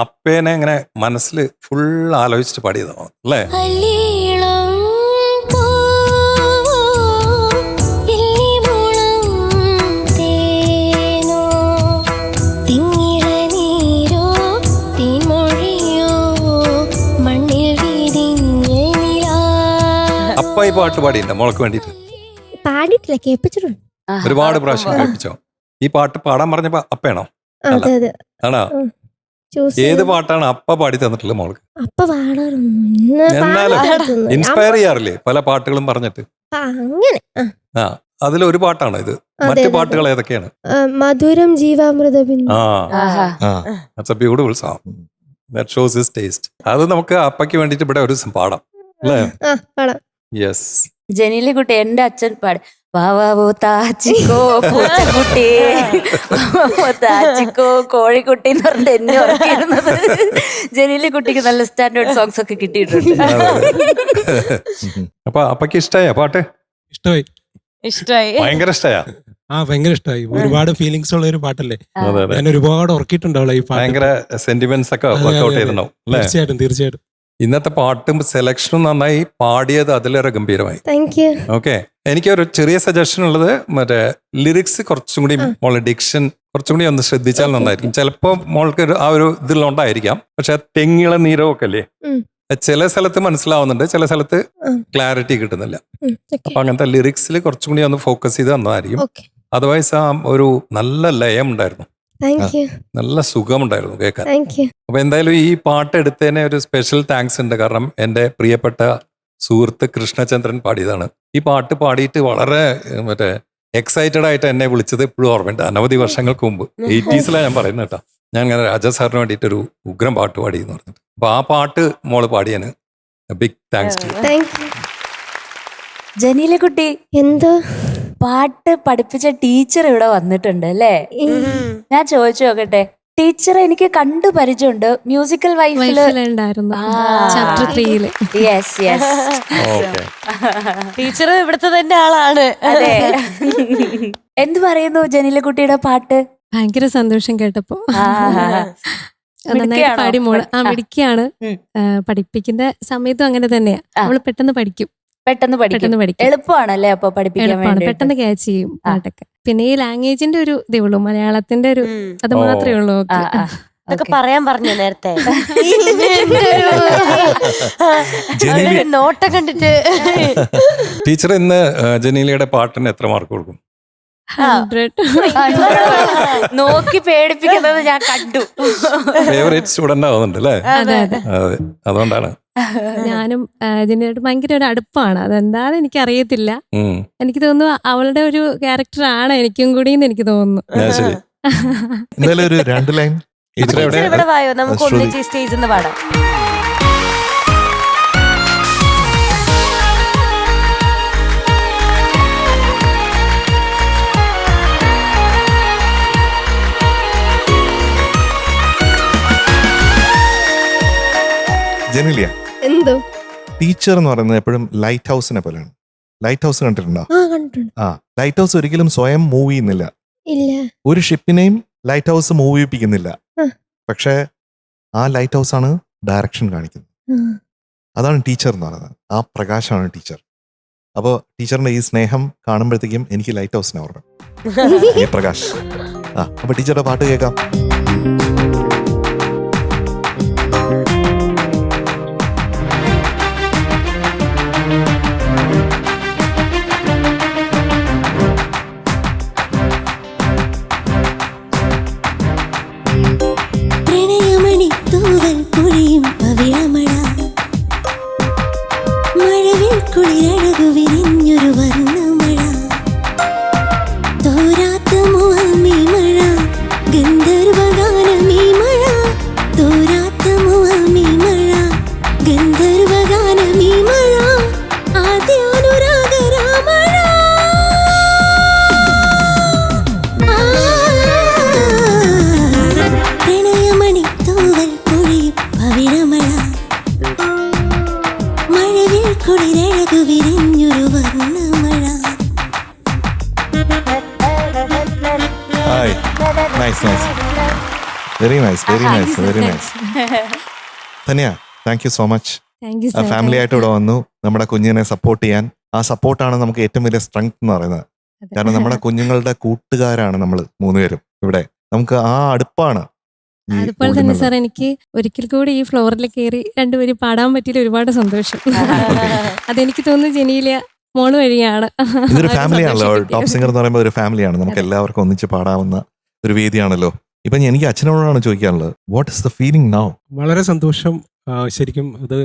അപ്പേനെ ഇങ്ങനെ മനസ്സിൽ ഫുൾ ആലോചിച്ചിട്ട് പാടിയതാണോ അല്ലേ? അല്ലീളം പൂവോ ഇല്ലിമുളം തേനോ തിങ്ങിഴനീരോ തീമൊഴിയോ മണ്ണിൽ വിരിഞ്ഞ നിലാ. അപ്പ ഈ പാട്ട് പാടിയിട്ടുണ്ട് മോൾക്ക് വേണ്ടിയിട്ട്? പാടിയിട്ടില്ല, കേൾപ്പിച്ചിട്ടുണ്ട്. ഒരുപാട് പ്രാവശ്യം കേൾപ്പിച്ചോ? ഈ പാട്ട് പാടാൻ പറഞ്ഞപ്പോ അപ്പയാണോ? അതെ അതെ. ആണോ? ഏത് പാട്ടാണ് അപ്പ പാടി തന്നിട്ടുള്ളത് മോൾക്ക്? അപ്പൊ എന്നാലും ഇൻസ്പയർ ചെയ്യാറില്ലേ പല പാട്ടുകളും പറഞ്ഞിട്ട്? അങ്ങനെ ആ അതിലൊരു പാട്ടാണ് ഇത്. മറ്റു പാട്ടുകൾ ഏതൊക്കെയാണ്? മധുരം ജീവാമൃത Bindu. That's a beautiful song. That shows his taste. അത് നമുക്ക് അപ്പയ്ക്ക് വേണ്ടിട്ട് ഇവിടെ ഒരു ദിവസം പാടാം അല്ലേ? പാടാം. യെസ്. ജനീലി കുട്ടി എന്റെ അച്ഛൻ പാടി വാവാവോ താച്ചിക്കോ പൂച്ചക്കുട്ടി താച്ചിക്കോ കോഴിക്കുട്ടി എന്ന് പറഞ്ഞിട്ട് എന്നെ ഉറക്കിയിരുന്നത്. ജനീലി കുട്ടിക്ക് നല്ല സ്റ്റാൻഡേർഡ് സോങ്സ് ഒക്കെ കിട്ടിയിട്ടുണ്ട്. അപ്പൊ അപ്പയ്ക്ക് ഇഷ്ടായ പാട്ട്? ഇഷ്ടമായി. ഭയങ്കര ഇഷ്ടായ? ഭയങ്കര ഇഷ്ടമായി. ഒരുപാട് ഫീലിങ്സ് ഉള്ള ഒരു പാട്ടല്ലേ. ഞാൻ ഒരുപാട് ഉറക്കിയിട്ടുണ്ടാവുള്ള ഈ പാട്ട്. ഭയങ്കര സെന്റിമെന്റ്സ് ഒക്കെ വർക്ക്ഔട്ട് ചെയ്തിട്ടുണ്ടാവും അല്ലേ? തീർച്ചയായിട്ടും തീർച്ചയായിട്ടും. ഇന്നത്തെ പാട്ടും സെലക്ഷനും നന്നായി, പാടിയത് അതിലേറെ ഗംഭീരമായി. Thank you. ഓക്കെ, എനിക്കൊരു ചെറിയ സജഷൻ ഉള്ളത്, മറ്റേ ലിറിക്സ് കുറച്ചും കൂടി മോളുടെ ഡിക്ഷൻ കുറച്ചും കൂടി ഒന്ന് ശ്രദ്ധിച്ചാൽ നന്നായിരിക്കും. ചിലപ്പോൾ മോൾക്ക് ആ ഒരു ഇതിലുണ്ടായിരിക്കാം, പക്ഷെ തെങ്ങിള നീരമൊക്കെ അല്ലേ, ചില സ്ഥലത്ത് മനസ്സിലാവുന്നുണ്ട്, ചില സ്ഥലത്ത് ക്ലാരിറ്റി കിട്ടുന്നില്ല. അപ്പൊ അങ്ങനത്തെ ലിറിക്സിൽ കുറച്ചും കൂടി ഒന്ന് ഫോക്കസ് ചെയ്ത് നന്നായിരിക്കും. അതർവൈസ് ആ ഒരു നല്ല ലയം ഉണ്ടായിരുന്നു, നല്ല സുഖമുണ്ടായിരുന്നു കേൾക്കാൻ. അപ്പൊ എന്തായാലും ഈ പാട്ട് എടുത്തതിന് ഒരു സ്പെഷ്യൽ താങ്ക്സ് ഉണ്ട്. കാരണം എൻ്റെ പ്രിയപ്പെട്ട സുഹൃത്ത് കൃഷ്ണചന്ദ്രൻ പാടിയതാണ്. ഈ പാട്ട് പാടിയിട്ട് വളരെ മറ്റേ എക്സൈറ്റഡ് ആയിട്ട് എന്നെ വിളിച്ചത് ഇപ്പോഴും ഓർമ്മയുണ്ട്. അനവധി വർഷങ്ങൾക്ക് മുമ്പ് 80s ഞാൻ പറയുന്നത് കേട്ടോ. ഞാൻ ഇങ്ങനെ രാജാ സാറിന് വേണ്ടിയിട്ടൊരു ഉഗ്രം പാട്ട് പാടി എന്ന് പറഞ്ഞിട്ട്. അപ്പൊ ആ പാട്ട് മോള് പാടിയന് ബിഗ് താങ്ക്സ് ടു. ജനീല കുട്ടി എന്തോ പാട്ട് പഠിപ്പിച്ച ടീച്ചർ ഇവിടെ വന്നിട്ടുണ്ട് അല്ലേ? ഞാൻ ചോദിച്ചു നോക്കട്ടെ, ടീച്ചർ എനിക്ക് കണ്ടു പരിചയമുണ്ട്. മ്യൂസിക്കൽ വൈഫിലുണ്ടായിരുന്നു ചാപ്റ്റർ 3. യെസ് യെസ്, ടീച്ചർ ഇവിടുത്തെ തന്നെ ആളാണ്. അതെ. എന്ത് പറയുന്നു ജനീല കുട്ടിയുടെ പാട്ട്? ഭയങ്കര സന്തോഷം കേട്ടപ്പോ. നന്നായിട്ട് പാടി മോള്. മിടുക്കിയാണ്. പഠിപ്പിക്കുന്ന സമയത്തും അങ്ങനെ തന്നെയാ, അവള് പെട്ടെന്ന് പഠിക്കും. പെട്ടെന്ന് പഠിക്കും. എളുപ്പമാണല്ലേ അപ്പൊ പഠിപ്പിക്കാൻ? പെട്ടെന്ന് ക്യാച്ച് ചെയ്യും പാട്ടൊക്കെ. പിന്നെ ഈ ലാംഗ്വേജിന്റെ ഒരു ഇതേ ഉള്ളൂ, മലയാളത്തിന്റെ ഒരു അത് മാത്രമേ ഉള്ളൂ. ഇതൊക്കെ പറയാൻ പറഞ്ഞു നേരത്തെ. നോട്ടം കണ്ടിട്ട്. ടീച്ചർ ഇന്ന് ജനീലയുടെ പാട്ടിന് എത്ര മാർക്ക് കൊടുക്കും? 100. നോക്കി പേടിപ്പിക്കുന്നത് ഞാൻ കണ്ടു. ഫേവറേറ്റ് സ്റ്റുഡന്റ് ആവുന്നുണ്ട് അല്ലേ? അതെ അതെ, അതുകൊണ്ടാണ്. ഞാനും ഇതിനായിട്ട് ഭയങ്കര ഒരു അടുപ്പാണ്. അതെന്താന്ന് എനിക്ക് അറിയത്തില്ല. എനിക്ക് തോന്നുന്നു അവളുടെ ഒരു ക്യാരക്ടർ ആണ് എനിക്കും കൂടി എനിക്ക് തോന്നുന്നു. എന്തായാലും ഒരു 2 ലൈൻ ഇവിടെ വായോ, നമുക്ക് ഒന്നിച്ച് സ്റ്റേജിൽ നിന്ന് പാടാം. ജെനിലിയ, എന്തോ ടീച്ചർ എന്ന് പറയുന്നത് എപ്പോഴും ലൈറ്റ് ഹൗസിനെ പോലെയാണ്. ലൈറ്റ് ഹൗസ് കണ്ടിട്ടുണ്ടോ? കണ്ടിട്ടുണ്ട്. ലൈറ്റ് ഹൗസ് ഒരിക്കലും സ്വയം മൂവ് ചെയ്യുന്നില്ല. ഇല്ല. ഒരു ഷിപ്പിനെയും ലൈറ്റ് ഹൗസ് മൂവ് ചെയ്യിപ്പിക്കുന്നില്ല. പക്ഷേ ആ ലൈറ്റ് ഹൗസ് ആണ് ഡയറക്ഷൻ കാണിക്കുന്നത്. അതാണ് ടീച്ചർ എന്ന് പറയുന്നത്. ആ പ്രകാശമാണ് ടീച്ചർ. അപ്പോൾ ടീച്ചറിന്റെ ഈ സ്നേഹം കാണുമ്പോഴത്തേക്കും എനിക്ക് ലൈറ്റ് ഹൗസിനെ ഓർമ്മ. ഈ പ്രകാശ്. അപ്പൊ ടീച്ചറുടെ പാട്ട് കേൾക്കാം. പ്രണയമണി തൂവൽ പൊഴിയും പവിഴമഴ, മഴവിൽ കുളിരഴകു വിരിഞ്ഞൊരു വർണ്ണമഴ, തോരാത്ത മുഹമ്മി മഴ, ഗന്ധർവഗാനമീ മഴ, തോരാത്ത മുഹമ്മി മഴ, ഗന്ധർവഗാനമീ മഴ, ആദ്യാനുരാഗരാമഴ. പ്രണയമണി തൂവൽ പൊഴിയും പവിഴമഴ, മഴവിൽ കുളിരഴകു വിരിഞ്ഞൊരു വർണ്ണമഴ. Hi, nice nice, very nice, very nice, very nice. തന്നെയാ, thank you so much. Thank you family ആയിട്ട് ഇവിടെ വന്നു നമ്മുടെ കുഞ്ഞിനെ സപ്പോർട്ട് ചെയ്യാൻ. ആ സപ്പോർട്ടാണ് നമുക്ക് ഏറ്റവും വലിയ സ്ട്രെങ്ത് എന്ന് പറയുന്നത്. കാരണം നമ്മുടെ കുഞ്ഞുങ്ങളുടെ കൂട്ടുകാരാണ് നമ്മൾ മൂന്നുപേരും ഇവിടെ. നമുക്ക് ആ അടുപ്പാണ്. ഈ അതുപോലെ തന്നെ കൂടുന്നത്. സാർ, എനിക്ക് ഒരിക്കൽ കൂടി ഈ ഫ്ലോറിൽ കയറി രണ്ടുപേരും പാടാൻ പറ്റിയ ഒരുപാട് സന്തോഷം. അതെനിക്ക് തോന്നുന്നു ജെനീലിയ മോള് വഴിയാണ്. ഇതൊരു ആ ഒരു ഫാമിലിയാണല്ലോ. സന്തോഷം ടോപ്പ് സിംഗർ എന്ന് പറയുമ്പോൾ ഒരു ഫാമിലിയാണ്. നമുക്ക് എല്ലാവർക്കും ഒന്നിച്ച് പാടാവുന്ന ഒരു വേദിയാണല്ലോ. ഇപ്പൊ എനിക്ക് അച്ഛനോടാണ് ചോദിക്കാനുള്ളത്, what is the feeling now? വളരെ സന്തോഷം. ശരിക്കും ഇത്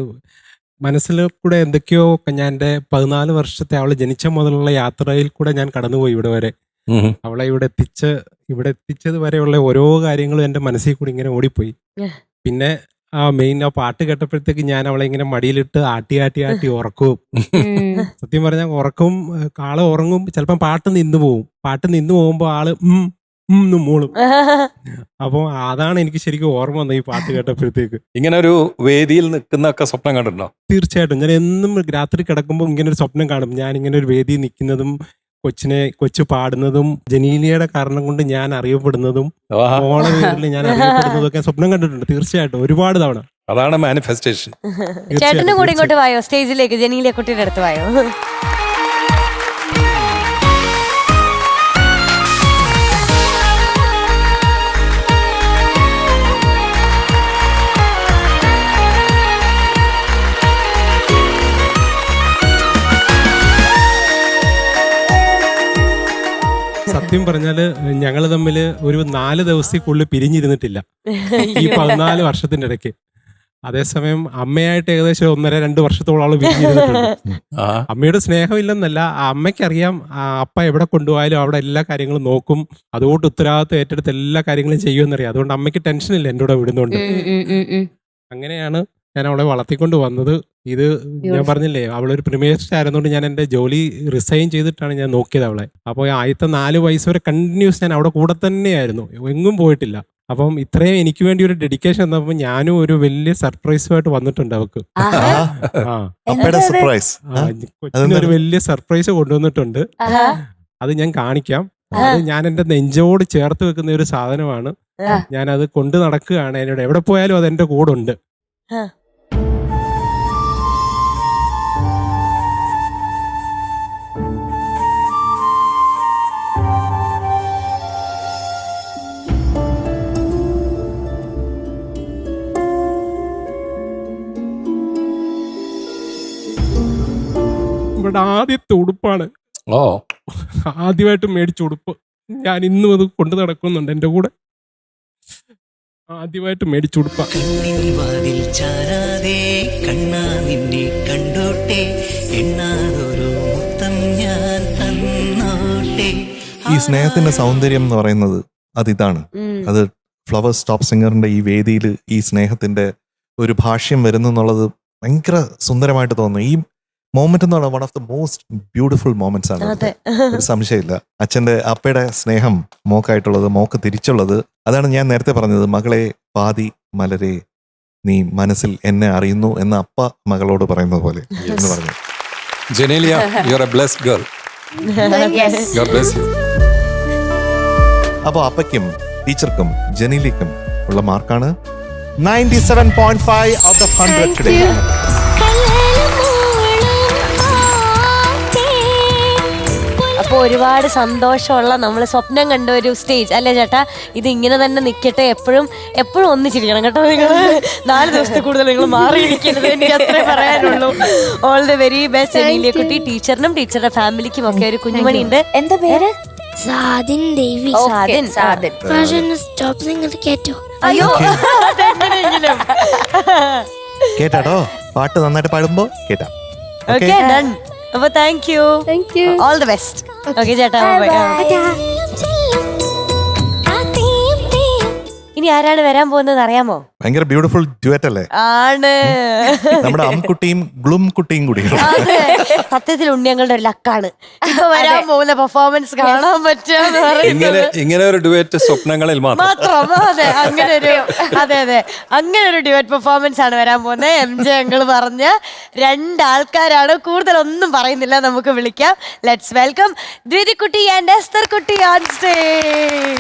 മനസ്സിൽ കൂടെ എന്തൊക്കെയോ ഞാൻ എൻ്റെ 14 വർഷത്തെ അവൾ ജനിച്ച മുതലുള്ള യാത്രയിൽ കൂടെ ഞാൻ കടന്നുപോയി ഇവിടെ വരെ. അവളെ ഇവിടെ എത്തിച്ചത് വരെയുള്ള ഓരോ കാര്യങ്ങളും എൻ്റെ മനസ്സിൽ കൂടി ഇങ്ങനെ ഓടിപ്പോയി. പിന്നെ ആ പാട്ട് കേട്ടപ്പോഴത്തേക്ക് ഞാൻ അവളെ ഇങ്ങനെ മടിയിലിട്ട് ആട്ടി ഉറക്കും. സത്യം പറഞ്ഞാൽ ഉറക്കും, ആള് ഉറങ്ങും, ചിലപ്പം പാട്ട് നിന്നു പോകും. പാട്ട് നിന്നു പോകുമ്പോ ആള് മൂളും. അപ്പൊ അതാണ് എനിക്ക് ശരിക്കും ഓർമ്മ വന്നത് ഈ പാട്ട് കേട്ടപ്പോഴത്തേക്ക്. ഇങ്ങനെ ഒരു വേദിയിൽ നിൽക്കുന്നൊക്കെ സ്വപ്നം കണ്ടിട്ടുണ്ടോ? തീർച്ചയായിട്ടും. ഞാൻ എന്നും രാത്രി കിടക്കുമ്പോൾ ഇങ്ങനെ ഒരു സ്വപ്നം കാണും. ഞാൻ ഇങ്ങനെ ഒരു വേദിയിൽ നിൽക്കുന്നതും കൊച്ചു പാടുന്നതും ജനീലിയയുടെ കാരണം കൊണ്ട് ഞാൻ അറിയപ്പെടുന്നതും മോളെ പേരിൽ ഞാൻ അറിയപ്പെടുന്നതും ഒക്കെ സ്വപ്നം കണ്ടിട്ടുണ്ട്. തീർച്ചയായിട്ടും ഒരുപാട് തവണ. അതാണ് മാനിഫെസ്റ്റേഷൻ. ചേട്ടനും കൂടി ഇങ്ങോട്ട് വായോ, സ്റ്റേജിലേക്ക്, ജനീലിയ കുട്ടിയുടെ അടുത്ത് വായോ. സത്യം പറഞ്ഞാല് ഞങ്ങൾ തമ്മിൽ ഒരു 4 ദിവസത്തേക്കുള്ളിൽ പിരിഞ്ഞിരുന്നിട്ടില്ല ഈ 14 വർഷത്തിന്റെ ഇടയ്ക്ക്. അതേസമയം അമ്മയായിട്ട് ഏകദേശം 1.5-2 വർഷത്തോളം ആള് പിരിഞ്ഞിരുന്നിട്ടുണ്ട്. അമ്മയുടെ സ്നേഹമില്ലെന്നല്ല, അമ്മയ്ക്കറിയാം അപ്പ എവിടെ കൊണ്ടുപോയാലും അവിടെ എല്ലാ കാര്യങ്ങളും നോക്കും. അതുകൊണ്ട് ഉത്തരവാദിത്വം ഏറ്റെടുത്ത് എല്ലാ കാര്യങ്ങളും ചെയ്യുമെന്നറിയാം. അതുകൊണ്ട് അമ്മയ്ക്ക് ടെൻഷനില്ല എൻ്റെ കൂടെ വിടുന്നുണ്ട്. അങ്ങനെയാണ് ഞാൻ അവളെ വളർത്തിക്കൊണ്ട് വന്നത്. ഇത് ഞാൻ പറഞ്ഞില്ലേ, അവളൊരു പ്രീമിയർ ആയിരുന്നുകൊണ്ട് ഞാൻ എൻ്റെ ജോലി റിസൈൻ ചെയ്തിട്ടാണ് ഞാൻ നോക്കിയത് അവളെ. അപ്പോൾ ആദ്യത്തെ 4 വയസ്സ് വരെ കണ്ടിന്യൂസ് ഞാൻ അവിടെ കൂടെ തന്നെയായിരുന്നു, എങ്ങും പോയിട്ടില്ല. അപ്പം ഇത്രയും എനിക്ക് വേണ്ടി ഒരു ഡെഡിക്കേഷൻ തന്നപ്പോൾ ഞാനും ഒരു വലിയ സർപ്രൈസുമായിട്ട് വന്നിട്ടുണ്ട് അവക്ക്. കൊച്ചിന് ഒരു വലിയ സർപ്രൈസ് കൊണ്ടുവന്നിട്ടുണ്ട്. അത് ഞാൻ കാണിക്കാം. അത് ഞാൻ എൻ്റെ നെഞ്ചോട് ചേർത്ത് വെക്കുന്ന ഒരു സാധനമാണ്. ഞാൻ അത് കൊണ്ട് നടക്കുകയാണ്. എന്നോട് എവിടെ പോയാലും അത് എൻ്റെ കൂടെ ഉണ്ട്. ഇവിടെ ആദ്യത്തെ ഉടുപ്പാണ്. ആദ്യമായിട്ട് മേടിച്ച ഉടുപ്പ്. ഞാൻ ഇന്നും അത് കൊണ്ടു നടക്കുന്നുണ്ട് എൻ്റെ കൂടെ. ആദ്യമായിട്ട് മേടിച്ച ഉടുപ്പ. ഈ സ്നേഹത്തിന്റെ സൗന്ദര്യം എന്ന് പറയുന്നത് അതിതാണ്. അത് ഫ്ലവേഴ്സ് ടോപ്പ് സിംഗറിന്റെ ഈ വേദിയിൽ ഈ സ്നേഹത്തിന്റെ ഒരു ഭാഷ്യം വരുന്നു എന്നുള്ളത് ഭയങ്കര സുന്ദരമായിട്ട് തോന്നുന്നു. ഈ മൊമെന്റ് എന്ന് പറഞ്ഞാൽ one of the most beautiful moments ആണ്. ഒരു സംശയമില്ല. അപ്പയുടെ സ്നേഹം മോക്കായിട്ടുള്ളത്, മോക്ക് തിരിച്ചുള്ളത്. അതാണ് ഞാൻ നേരത്തെ പറഞ്ഞത്, മകളെ പാതി മലരെ നീ മനസ്സിൽ എന്നെ അറിയുന്നു എന്ന് അപ്പ മകളോട് പറയുന്നത് പോലെ എന്ന് പറഞ്ഞു. Genelia, you are a blessed girl. God bless you. അപ്പോൾ അപ്പയ്ക്കും ടീച്ചർക്കും ജനീലിക്കും ഉള്ള മാർക്കാണ് 97.5 out of 100 today. അപ്പൊ ഒരുപാട് സന്തോഷമുള്ള നമ്മൾ സ്വപ്നം കണ്ട ഒരു സ്റ്റേജ് അല്ലേ ചേട്ടാ? ഇത് ഇങ്ങനെ തന്നെ നിൽക്കട്ടെ, എപ്പോഴും എപ്പോഴും ഒന്നിച്ചിരിക്കണം കേട്ടോ. നിങ്ങൾ 4 ദിവസത്തെ കൂടുതൽ നിങ്ങൾ മാറിയിരിക്കരുത്, എനിക്ക് അത്രേ പറയാനുള്ളൂ. All the very best Genelia കുട്ടി. ടീച്ചറിനും ടീച്ചറുടെ ഫാമിലിക്കും ഒക്കെ ഒരു കുഞ്ഞുമണി ഉണ്ട്. എന്താ പേര്? സാദിൻ ദേവി. സാദിൻ. സാദിൻ. സ്റ്റോപ്പ് സിംഗർ കേട്ടോ. അയ്യോ അതെങ്ങനെയെങ്കിലും കേട്ടോ, പാട്ട് നന്നായിട്ട് പാടുമ്പോ കേട്ടാ. Okay done. അപ്പൊ thank you. All the best. Okay ചേട്ടാ. ഇനി ആരാണ് വരാൻ പോകുന്നത് അറിയാമോ? ഭയങ്കര ബ്യൂട്ടിഫുൾ ഡ്യുവറ്റ് അല്ലേ? ആണ് നമ്മുടെ അമ്കുട്ടിയും ഗ്ലും കുട്ടിയും കൂടി. അതെ, സത്യത്തിൽ ഉണ്ണിയങ്ങളുടെ ഒരു ലക്കാണ് ഇപ്പൊ വരാൻ പോകുന്ന പെർഫോമൻസ് കാണാൻ പറ്റുക ഇങ്ങനെ ഒരു ഡുവറ്റ് സ്വപ്നങ്ങളിൽ മാത്രം. അതെ, അങ്ങനെ ഒരു അങ്ങനെ ഒരു ഡ്യുവറ്റ് പെർഫോമൻസ് ആണ് വരാൻ പോകുന്നത്. MJ അങ്കിൾ പറഞ്ഞ 2 ആൾക്കാരാണ്. കൂടുതലൊന്നും പറയുന്നില്ല, നമുക്ക് വിളിക്കാം. ലെറ്റ്സ് വെൽക്കം ദ്വിതിക്കുട്ടി ആൻഡ് എസ്തർ കുട്ടി ഓൺ സ്റ്റേജ്.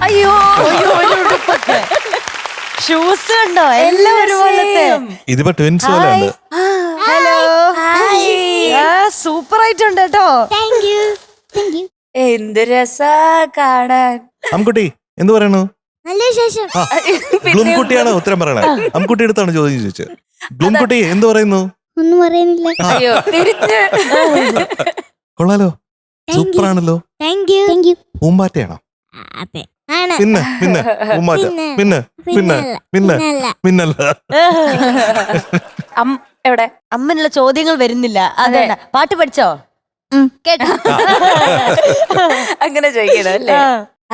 അയ്യോ ഷൂസ് ഉണ്ടോ? എല്ലാം ഒരുപോലത്തെ. ഇതിപ്പോ ട്വിൻസ് പോലെ ഉണ്ട്. ഹലോ, സൂപ്പർ ആയിട്ടുണ്ട് കേട്ടോ. എന്ത് രസാ കാണാൻ. അമ്കുട്ടി എന്ത് പറയണു? നല്ല വിശേഷം. ഗ്ലും കുട്ടിയാണ് ഉത്തരം പറയണേ. അമ്കുട്ടി അടുത്താണ് ചോദ്യം ചോദിച്ചത്. ഗ്ലും കുട്ടി എന്ത് പറയുന്നു? ഒന്നും പറയുന്നില്ല. അയ്യോ തിരിച്ച്. കൊള്ളാലോ, സൂപ്പർ ആണല്ലോ. Thank you. പൂമ്പാറ്റയാണോ? അതെ. പിന്നെ പിന്നെ പൂമ്പാറ്റ പിന്നെ പിന്നെ പിന്നെ പിന്നല്ല. എവിടെ? അമ്മനുള്ള ചോദ്യങ്ങൾ വരുന്നില്ല. അതെ, പാട്ട് പഠിച്ചോ? കേട്ടോ? അങ്ങനെ ചോദിക്കണം അല്ലേ?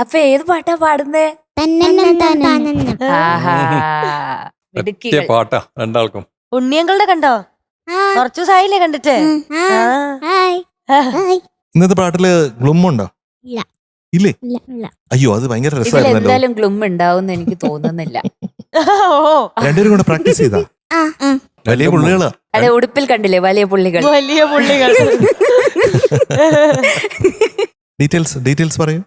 അപ്പൊ ഏത് പാട്ടാ പാടുന്നേ? പാട്ടാ രണ്ടാൾക്കും. ഉണ്ണിയങ്കളുടെ കണ്ടോ? കുറച്ചു ദിവസമായില്ലേ കണ്ടിട്ട്? ഇന്നത്തെ പാട്ടില് ഗ്ലും ഉണ്ടോ? ഇല്ലേ? അയ്യോ, അത് ഭയങ്കര രസമായിരുന്നല്ലോ. എന്തായാലും ഗ്ലും ഉണ്ടാവും എനിക്ക് തോന്നുന്നില്ല. രണ്ടുപേരും കൂടെ പ്രാക്ടീസ് ചെയ്താ വലിയ പുള്ളികളാ. അതെ, ഉടുപ്പിൽ കണ്ടില്ലേ വലിയ പുള്ളികൾ. വലിയ പുള്ളികൾ. ഡീറ്റെയിൽസ് പറയൂ.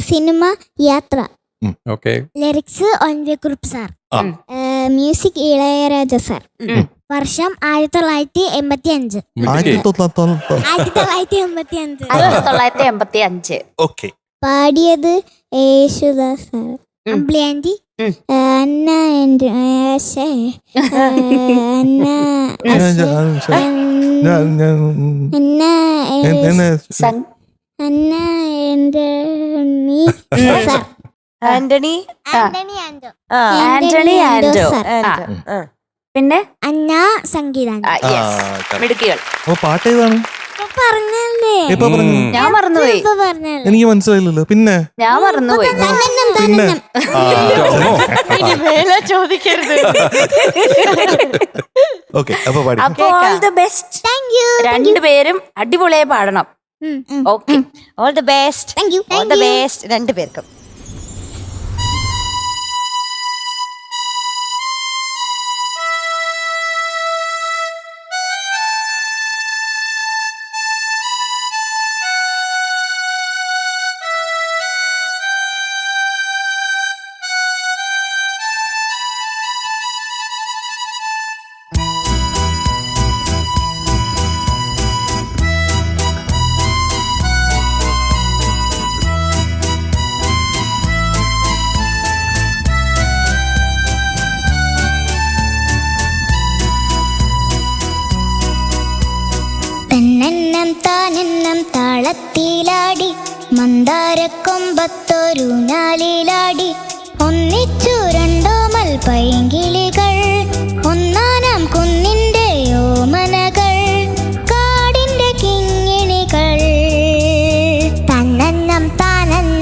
Cinema Yathra. Okay. Lyrics ONV Kurup sir. Music Ilaiyaraaja sir. വർഷം 1985. 1985. ഓക്കെ. പാടിയത് യേശുദാസ് സാർ. അമ്പിളിയാൻറ്റി. അന്ന എൻ്റെ ആന്റണി ആന്റോ. പിന്നെ അന്ന സംഗീതം. മിടുക്കികൾ. അപ്പൊ പാട്ട് ഏതാണ്? പറഞ്ഞല്ലേ? ഞാൻ മറന്നുപോയി. എനിക്ക് മനസ്സിലായില്ലല്ലോ. പിന്നെ ഞാൻ മറന്നുപോയി. പിന്നെ ഇനി മേലെ ചോദിക്കരുത്. ഓക്കെ, അപ്പൊ പാടി. അപ്പൊ ഓൾ ദി ബെസ്റ്റ്. രണ്ടുപേരും അടിപൊളിയായി പാടണം. Okay, all the best. All the best രണ്ടുപേർക്കും. താളത്തിലാടി മന്ദാരക്കൊമ്പത്തൊരു ഞാലിലാടി ഒന്നിച്ചു രണ്ടോമൽ പൈങ്കിളികൾ ഒന്നാനാം കുന്നിന്റെ ഓമനകൾ കാടിന്റെ കിങ്ങിണികൾ തന്നന്നം താനന്നം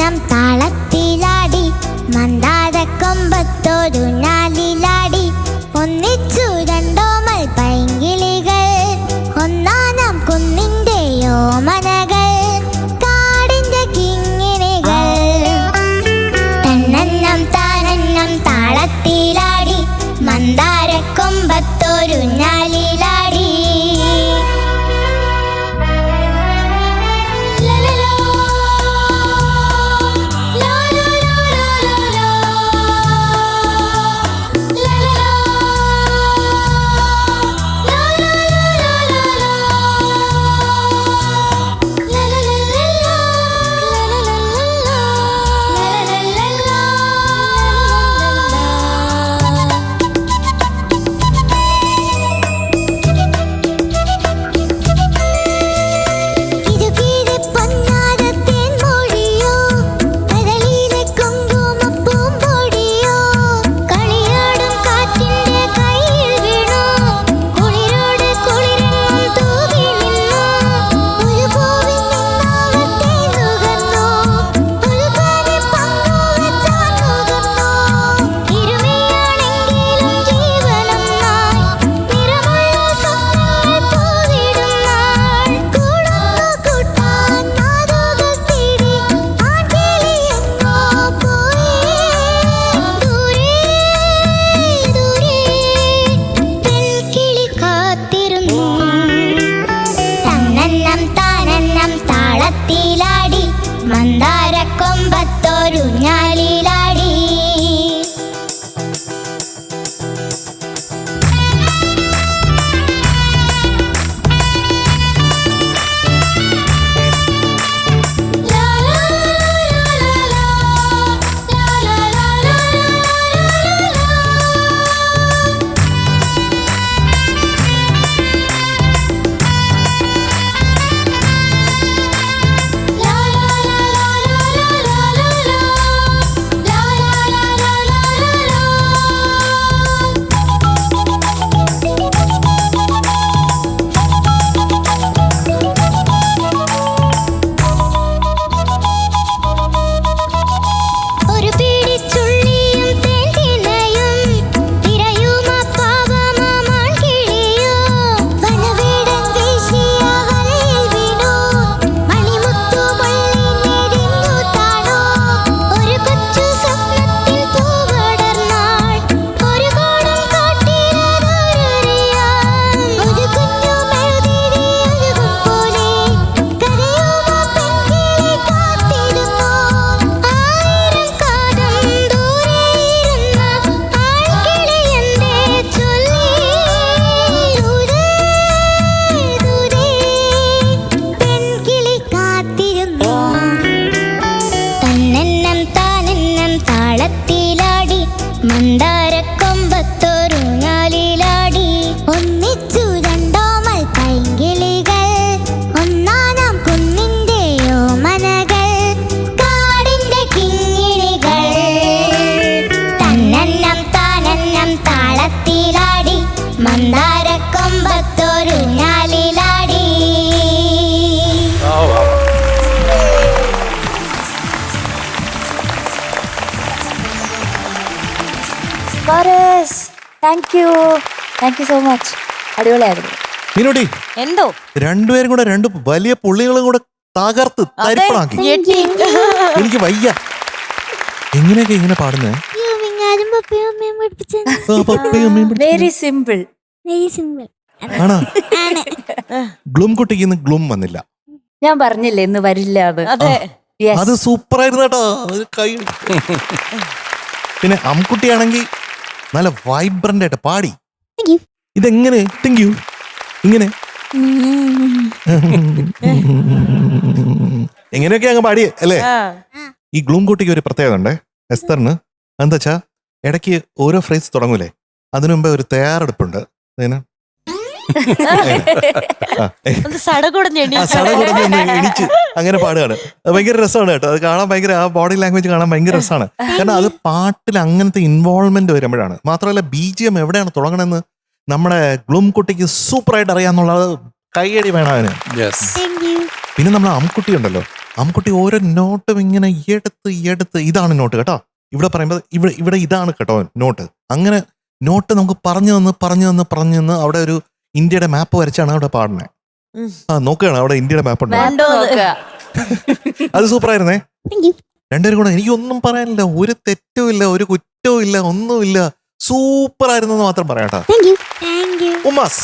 താളത്തിലാടി മന്ദാരക്കൊമ്പത്തൊരു ഞാലിലാടി. Thank you so much. അടിപൊളിയായിരുന്നു. മീനുട്ടി എന്തോ രണ്ടുപേരും കൂടെ രണ്ട് വലിയ പുള്ളികളും കൂടെ തകർത്ത് തരിപ്പണാക്കി. എനിക്ക് വയ്യ. എങ്ങനെയൊക്കെ ഇങ്ങനെ പാടുന്നേ? Very simple. ആണോ? ഗ്ലൂം കുട്ടിക്ക് ഇന്ന് ഗ്ലൂം വന്നില്ല. ഞാൻ പറഞ്ഞില്ലേ ഇന്ന് വരില്ല അത്. അതെ അത് സൂപ്പർ ആയിരുന്നു കേട്ടോ. കൈ പിന്നെ അമ്കുട്ടിയാണെങ്കിൽ നല്ല വൈബ്രന്റ് ആയിട്ട് പാടി. ഇതെങ്ങനെ താങ്ക് യു ഇങ്ങനെ എങ്ങനെയൊക്കെ അങ്ങ് പാടിയേ അല്ലേ? ഈ ഗ്ലൂം കുട്ടിക്ക് ഒരു പ്രത്യേകത ഉണ്ട് എസ്തറിന്. എന്താ വെച്ചാ ഇടയ്ക്ക് ഓരോ ഫ്രേസ് തുടങ്ങൂലേ, അതിനു മുമ്പേ ഒരു തയ്യാറെടുപ്പുണ്ട്. എണിച്ച് അങ്ങനെ പാടുകയാണ്. അത് ഭയങ്കര രസമാണ് കേട്ടോ. അത് കാണാൻ ഭയങ്കര, ആ ബോഡി ലാംഗ്വേജ് കാണാൻ ഭയങ്കര രസമാണ്. കാരണം അത് പാട്ടിൽ അങ്ങനത്തെ ഇൻവോൾവ്മെന്റ് വരുമ്പോഴാണ്. മാത്രമല്ല BGM എവിടെയാണ് തുടങ്ങണമെന്ന് നമ്മുടെ ഗ്ലൂം കുട്ടിക്ക് സൂപ്പറായിട്ട് അറിയാന്നുള്ളത് കൈയടി വേണം അതിന്. പിന്നെ നമ്മൾ അമ്കുട്ടി ഉണ്ടല്ലോ, അമ്കുട്ടി ഓരോ നോട്ടും ഇങ്ങനെ എടുത്ത് ഇതാണ് നോട്ട് കേട്ടോ, ഇവിടെ പറയുമ്പോൾ ഇവിടെ ഇതാണ് കേട്ടോ നോട്ട്. അങ്ങനെ നോട്ട് നമുക്ക് പറഞ്ഞു തന്ന് അവിടെ ഒരു ഇന്ത്യയുടെ മാപ്പ് വരച്ചാണ് അവിടെ പാടുന്നത്. നോക്കുകയാണ് അവിടെ ഇന്ത്യയുടെ മാപ്പ് ഉണ്ട്. അത് സൂപ്പറായിരുന്നേ. രണ്ടുപേരും കൂടെ എനിക്കൊന്നും പറയാനില്ല, ഒരു തെറ്റും ഇല്ല, ഒരു കുറ്റവും ഇല്ല, ഒന്നുമില്ല. സൂപ്പർ ആയിരുന്നു എന്ന് മാത്രം പറയാട്ടോ. ഉമാസ്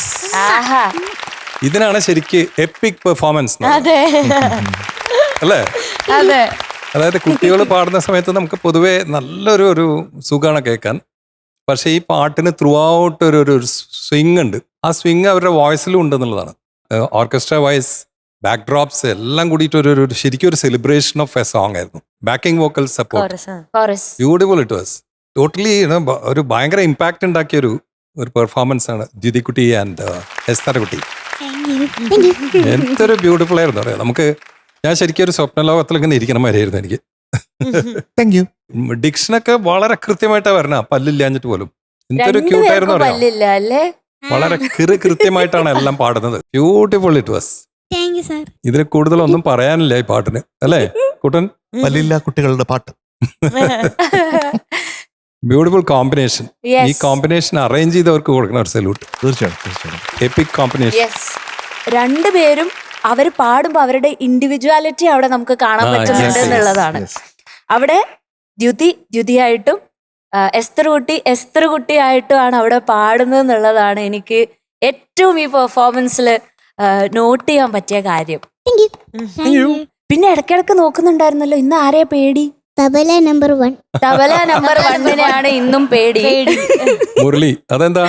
ഇതിനാണ് ശരിക്ക് എപ്പിക് പെർഫോമൻസ് അതെ അല്ലേ? അതെ അതായത് കുട്ടികൾ പാടുന്ന സമയത്ത് നമുക്ക് പൊതുവെ നല്ലൊരു സുഖമാണ് കേൾക്കാൻ. പക്ഷെ ഈ പാട്ടിന് ത്രൂ ഔട്ട് ഒരു സ്വിങ് ഉണ്ട്. ആ സ്വിങ് അവരുടെ വോയിസിലും ഉണ്ടെന്നുള്ളതാണ്. ഓർക്കസ്ട്ര വോയിസ്, ബാക്ക് ഡ്രോപ്സ് എല്ലാം കൂടിയിട്ട് ഒരു ശരിക്കും ഒരു സെലിബ്രേഷൻ ഓഫ് എ സോങ് ആയിരുന്നു. Backing vocal support beautiful it was. Totally ഒരു ഭയങ്കര ഇമ്പാക്ട് ഉണ്ടാക്കിയ ഒരു പെർഫോമൻസ് ആണ് ദ്യുതിക്കുട്ടി ആൻഡ് എസ്തർ കുട്ടി. എന്തൊരു ബ്യൂട്ടിഫുൾ ആയിരുന്നു അറിയാം. നമുക്ക് ഞാൻ ശരിക്കും ഒരു സ്വപ്നലോകത്തിൽ ഇങ്ങനെ ഇരിക്കണം വരെയായിരുന്നു എനിക്ക്. Thank you. ഡിക്ഷനൊക്കെ വളരെ കൃത്യമായിട്ടാണ് വരണ, പല്ലില്ലാഞ്ഞിട്ട് പോലും. എന്തൊരു ക്യൂട്ടായിരുന്നു അറിയാം. വളരെ കൃത്യമായിട്ടാണ് എല്ലാം പാടുന്നത്. Beautiful it was. ഇതിൽ കൂടുതലൊന്നും പറയാനില്ല ഈ പാട്ടിന്, അല്ലേ കുട്ടൻ? പല്ലില്ല കുട്ടികളുടെ പാട്ട്. Beautiful combination. ഈ കോമ്പിനേഷൻ അറേഞ്ച് ചെയ്തവർക്ക് കൊടുക്കണം ഒരു സല്യൂട്ട്. തീർച്ചയായിട്ടും എപ്പിക് കോമ്പിനേഷൻ. രണ്ടുപേരും അവർ പാടുമ്പോൾ അവരുടെ ഇൻഡിവിജ്വാലിറ്റി അവിടെ നമുക്ക് കാണാൻ പറ്റുന്നുണ്ട് എന്നുള്ളതാണ്. അവിടെ ദ്യുതിയായിട്ടും എസ്തർ കുട്ടിയായിട്ടുമാണ് അവിടെ പാടുന്നത് എന്നുള്ളതാണ് എനിക്ക് ഏറ്റവും ഈ പെർഫോമൻസിൽ നോട്ട് ചെയ്യാൻ പറ്റിയ കാര്യം. പിന്നെ ഇടയ്ക്കിടയ്ക്ക് നോക്കുന്നുണ്ടായിരുന്നല്ലോ, ഇന്ന് ആരെയാ പേടി? തബല നമ്പർ 1 ഇന്നും പേടി. മുരളി അതെന്താ?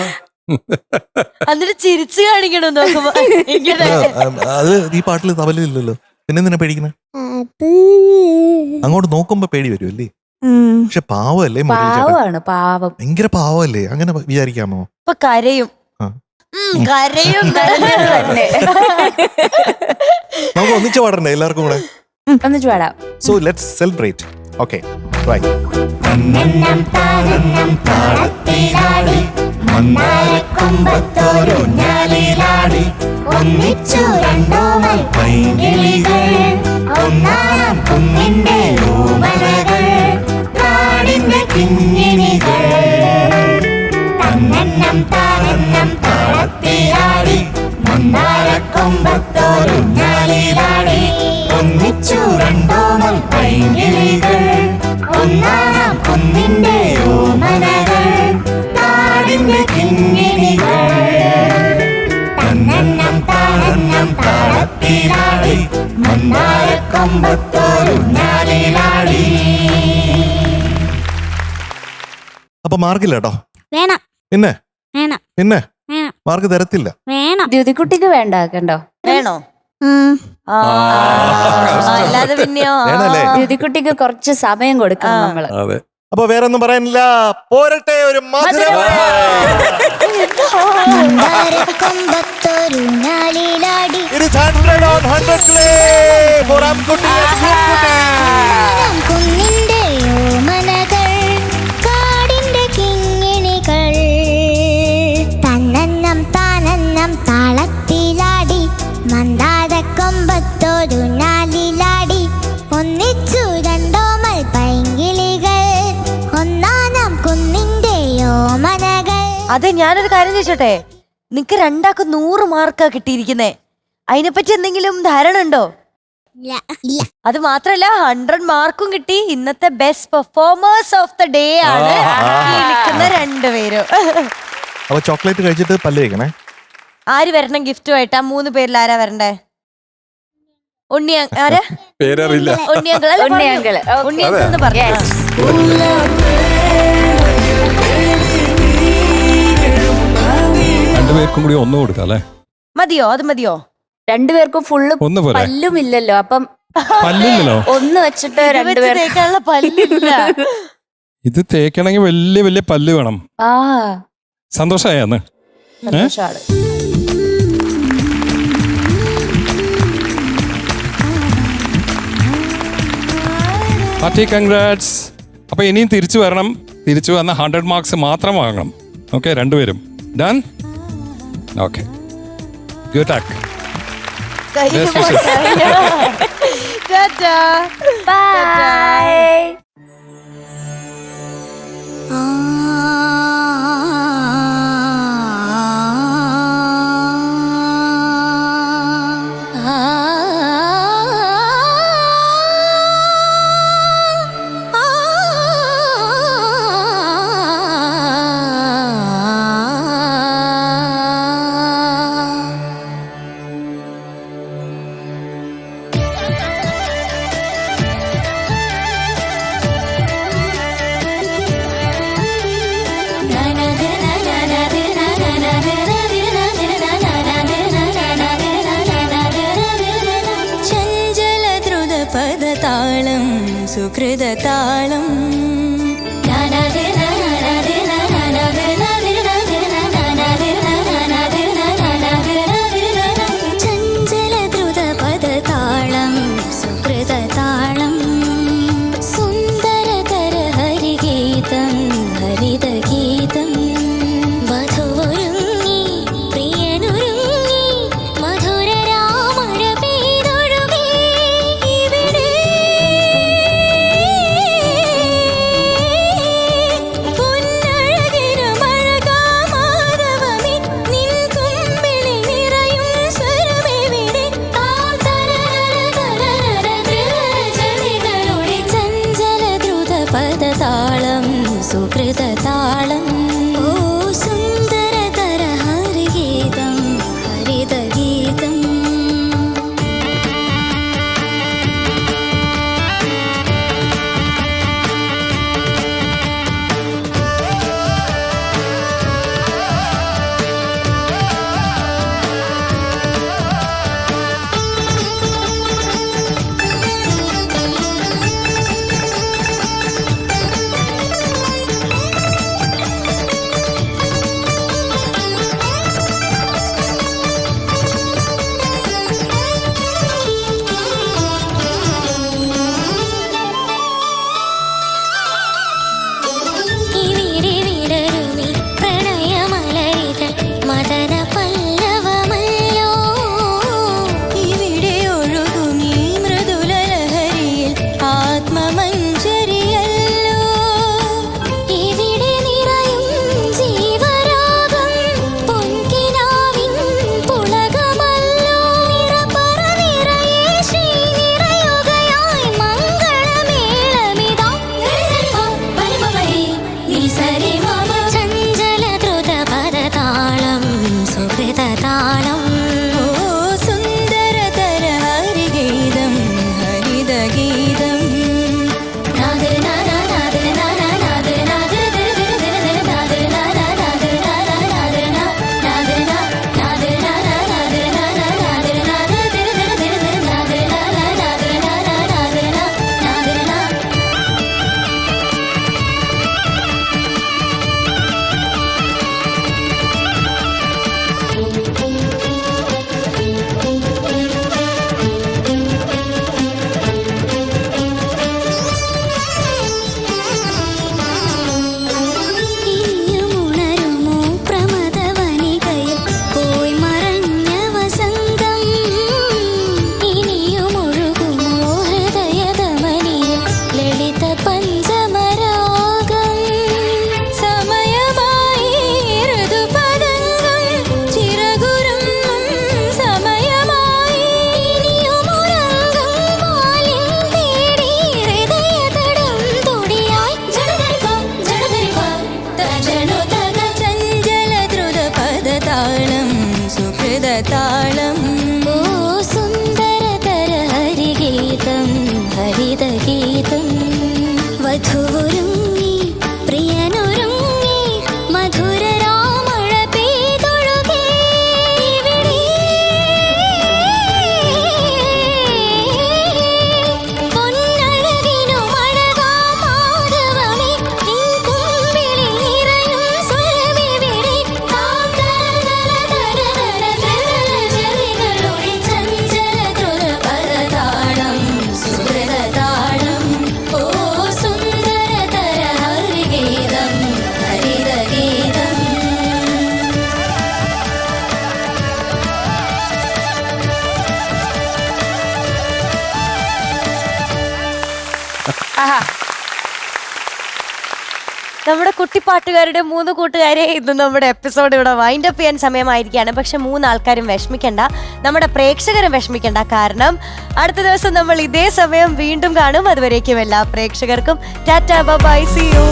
എന്നിട്ട് ചിരിച്ചു കാണിക്കണം നോക്കുമ്പോ. അത് ഈ പാട്ടിൽ തബലില്ലല്ലോ, പിന്നെ എന്തിനാ പേടിക്കണേ? അങ്ങോട്ട് നോക്കുമ്പോ പേടി വരുമല്ലേ? പക്ഷെ പാവല്ലേ പാവമാണ്, പാവം, ഭയങ്കര പാവല്ലേ? അങ്ങനെ വിചാരിക്കാമോ? ഇപ്പൊ കരയും തന്നെ. നമുക്ക് ഒന്നിച്ച് പാടണ്ടേ എല്ലാവർക്കും കൂടെ? ഒന്നിച്ച് പാടാം. So let's celebrate. Okay bye. ഒന്നിച്ചു രണ്ടോമൽ പൈങ്കിളികൾ, ഒന്നാം കുഞ്ഞിന്റെ ഓമനകൾ, കാടിന്റെ കിങ്ങിണികൾ. തന്നെന്നം താനെന്നം താളത്തിലാടി മന്ദാരക്കൊമ്പത്തോരു ഞാലിലാടി. ഒന്നിച്ചു രണ്ടോമൽ പൈങ്കിളികൾ, ഒന്നാം കുഞ്ഞിന്റെ ഓമനകൾ, കാടിന്റെ കിങ്ങിണികൾ. തന്നെന്നം താനെന്നം താളത്തിലാടി മന്ദാരക്കൊമ്പത്തോരു ഞാലിലാടി. അപ്പൊ മാർക്കില്ല കേട്ടോ. വേണം പിന്നെ വേണം പിന്നെ വേണം മാർക്ക് തരത്തില്ല. വേണം. ദ്യുതിക്കുട്ടിക്ക് വേണ്ട കണ്ടോ? വേണോ? അല്ലാതെ പിന്നെയോ? വേണല്ലേ? ദ്യുതിക്കുട്ടിക്ക് കുറച്ച് സമയം കൊടുക്കണം നമ്മള്. അതെ. അപ്പൊ വേറെ ഒന്നും പറയാനില്ല, പോരട്ടെ ഒരു മന്ദാരക്കൊമ്പത്തൊരു ഞാലിലാടി. കുഞ്ഞിന്റെ ഓമനകൾ, കാടിന്റെ കിങ്ങിണികൾ. അതെ, ഞാനൊരു കാര്യം ചോദിച്ചോട്ടെ, നിങ്ങക്ക് രണ്ടാൾക്ക് 100 മാർക്കാ കിട്ടിയിരിക്കുന്നേ. അതിനെപ്പറ്റി എന്തെങ്കിലും ധാരണ ഉണ്ടോ? അത് മാത്രല്ല 100 മാർക്കും കിട്ടി. ഇന്നത്തെ best performers of the day ആണ് ഈ നിൽക്കുന്ന രണ്ടുപേരും. അപ്പൊ ചോക്ലേറ്റ് കഴിച്ചിട്ട് പല്ല് കഴിക്കണേ. ആര് വരണം ഗിഫ്റ്റുമായിട്ട്? ആ 3 പേരിൽ ആരാ വരണ്ടേ? ആരാ? പേരറിയില്ല. ഉണ്ണിയങ്കിൾ എന്ന് പറഞ്ഞു. രണ്ടുപേർക്കും കൂടി ഒന്ന് കൊടുക്കാം അല്ലേ? മതിയോ? അത് മതിയോ? രണ്ടുപേർക്കും ഫുള്ള് ഒന്ന് പോരെ? പല്ലും ഇല്ലല്ലോ, അപ്പം പല്ലില്ലല്ലോ. ഒന്ന് വെച്ചിട്ട് ഇത് വെച്ച് രണ്ടുപേർ തേക്കാനുള്ള പല്ലില്ല. ഇത് തേക്കണമെങ്കിൽ വലിയ വലിയ പല്ല് വേണം. ആ സന്തോഷമായെന്ന് സന്തോഷാണ്. Party congrats. അപ്പൊ ഇനിയും തിരിച്ചു വരണം. തിരിച്ചു വന്ന 100 മാർക്സ് മാത്രം വാങ്ങണം. ഓക്കെ, രണ്ടുപേരും done. Okay, good luck. Best wishes. Tata. Bye. ചഞ്ചലദ്രുതപദതാളം സുഹൃതതാളം ചഞ്ചലദ്രുതപദതാളം സുഹൃതതാളം സുന്ദരതര ഹരിഗീതം ഹരിതഗീതം വധുവൊരുങ്ങി പ്രിയനൊരുങ്ങി മധുര രാമര പെയ്തൊഴുകി ഇവിടെ താളം ഓ സുന്ദരതര ഹരിഗീതം ഹരിതഗീതം വധുവൊരുങ്ങി പ്രിയനൊരുങ്ങി മധുര രാമഴ പെയ്തൊഴുകി ഇവിടെ പൊന്നഴകിനു മഴകാം മാധവമേ നിൻ തുമ്പിളിൽ നിറയും സ്വരമിവിടെ താം ജതികളുടെ ചഞ്ചല ദ്രുതപദതാളം സുഹൃതതാളം ഓ സുന്ദരതര ഹരിഗീതം ഹരിതഗീതം ആഹാ. നമ്മുടെ കുട്ടിപ്പാട്ടുകാരുടെ 3 കൂട്ടുകാരെ ഇന്ന് നമ്മുടെ എപ്പിസോഡ് ഇവിടെ വൈൻഡ് അപ്പ് ചെയ്യാൻ സമയമായിരിക്കുകയാണ്. പക്ഷെ 3 ആൾക്കാരും വിഷമിക്കണ്ട, നമ്മുടെ പ്രേക്ഷകരും വിഷമിക്കണ്ട. കാരണം അടുത്ത ദിവസം നമ്മൾ ഇതേ സമയം വീണ്ടും കാണും. അതുവരേക്കും എല്ലാ പ്രേക്ഷകർക്കും ടാറ്റാ ബൈ, സീ യു.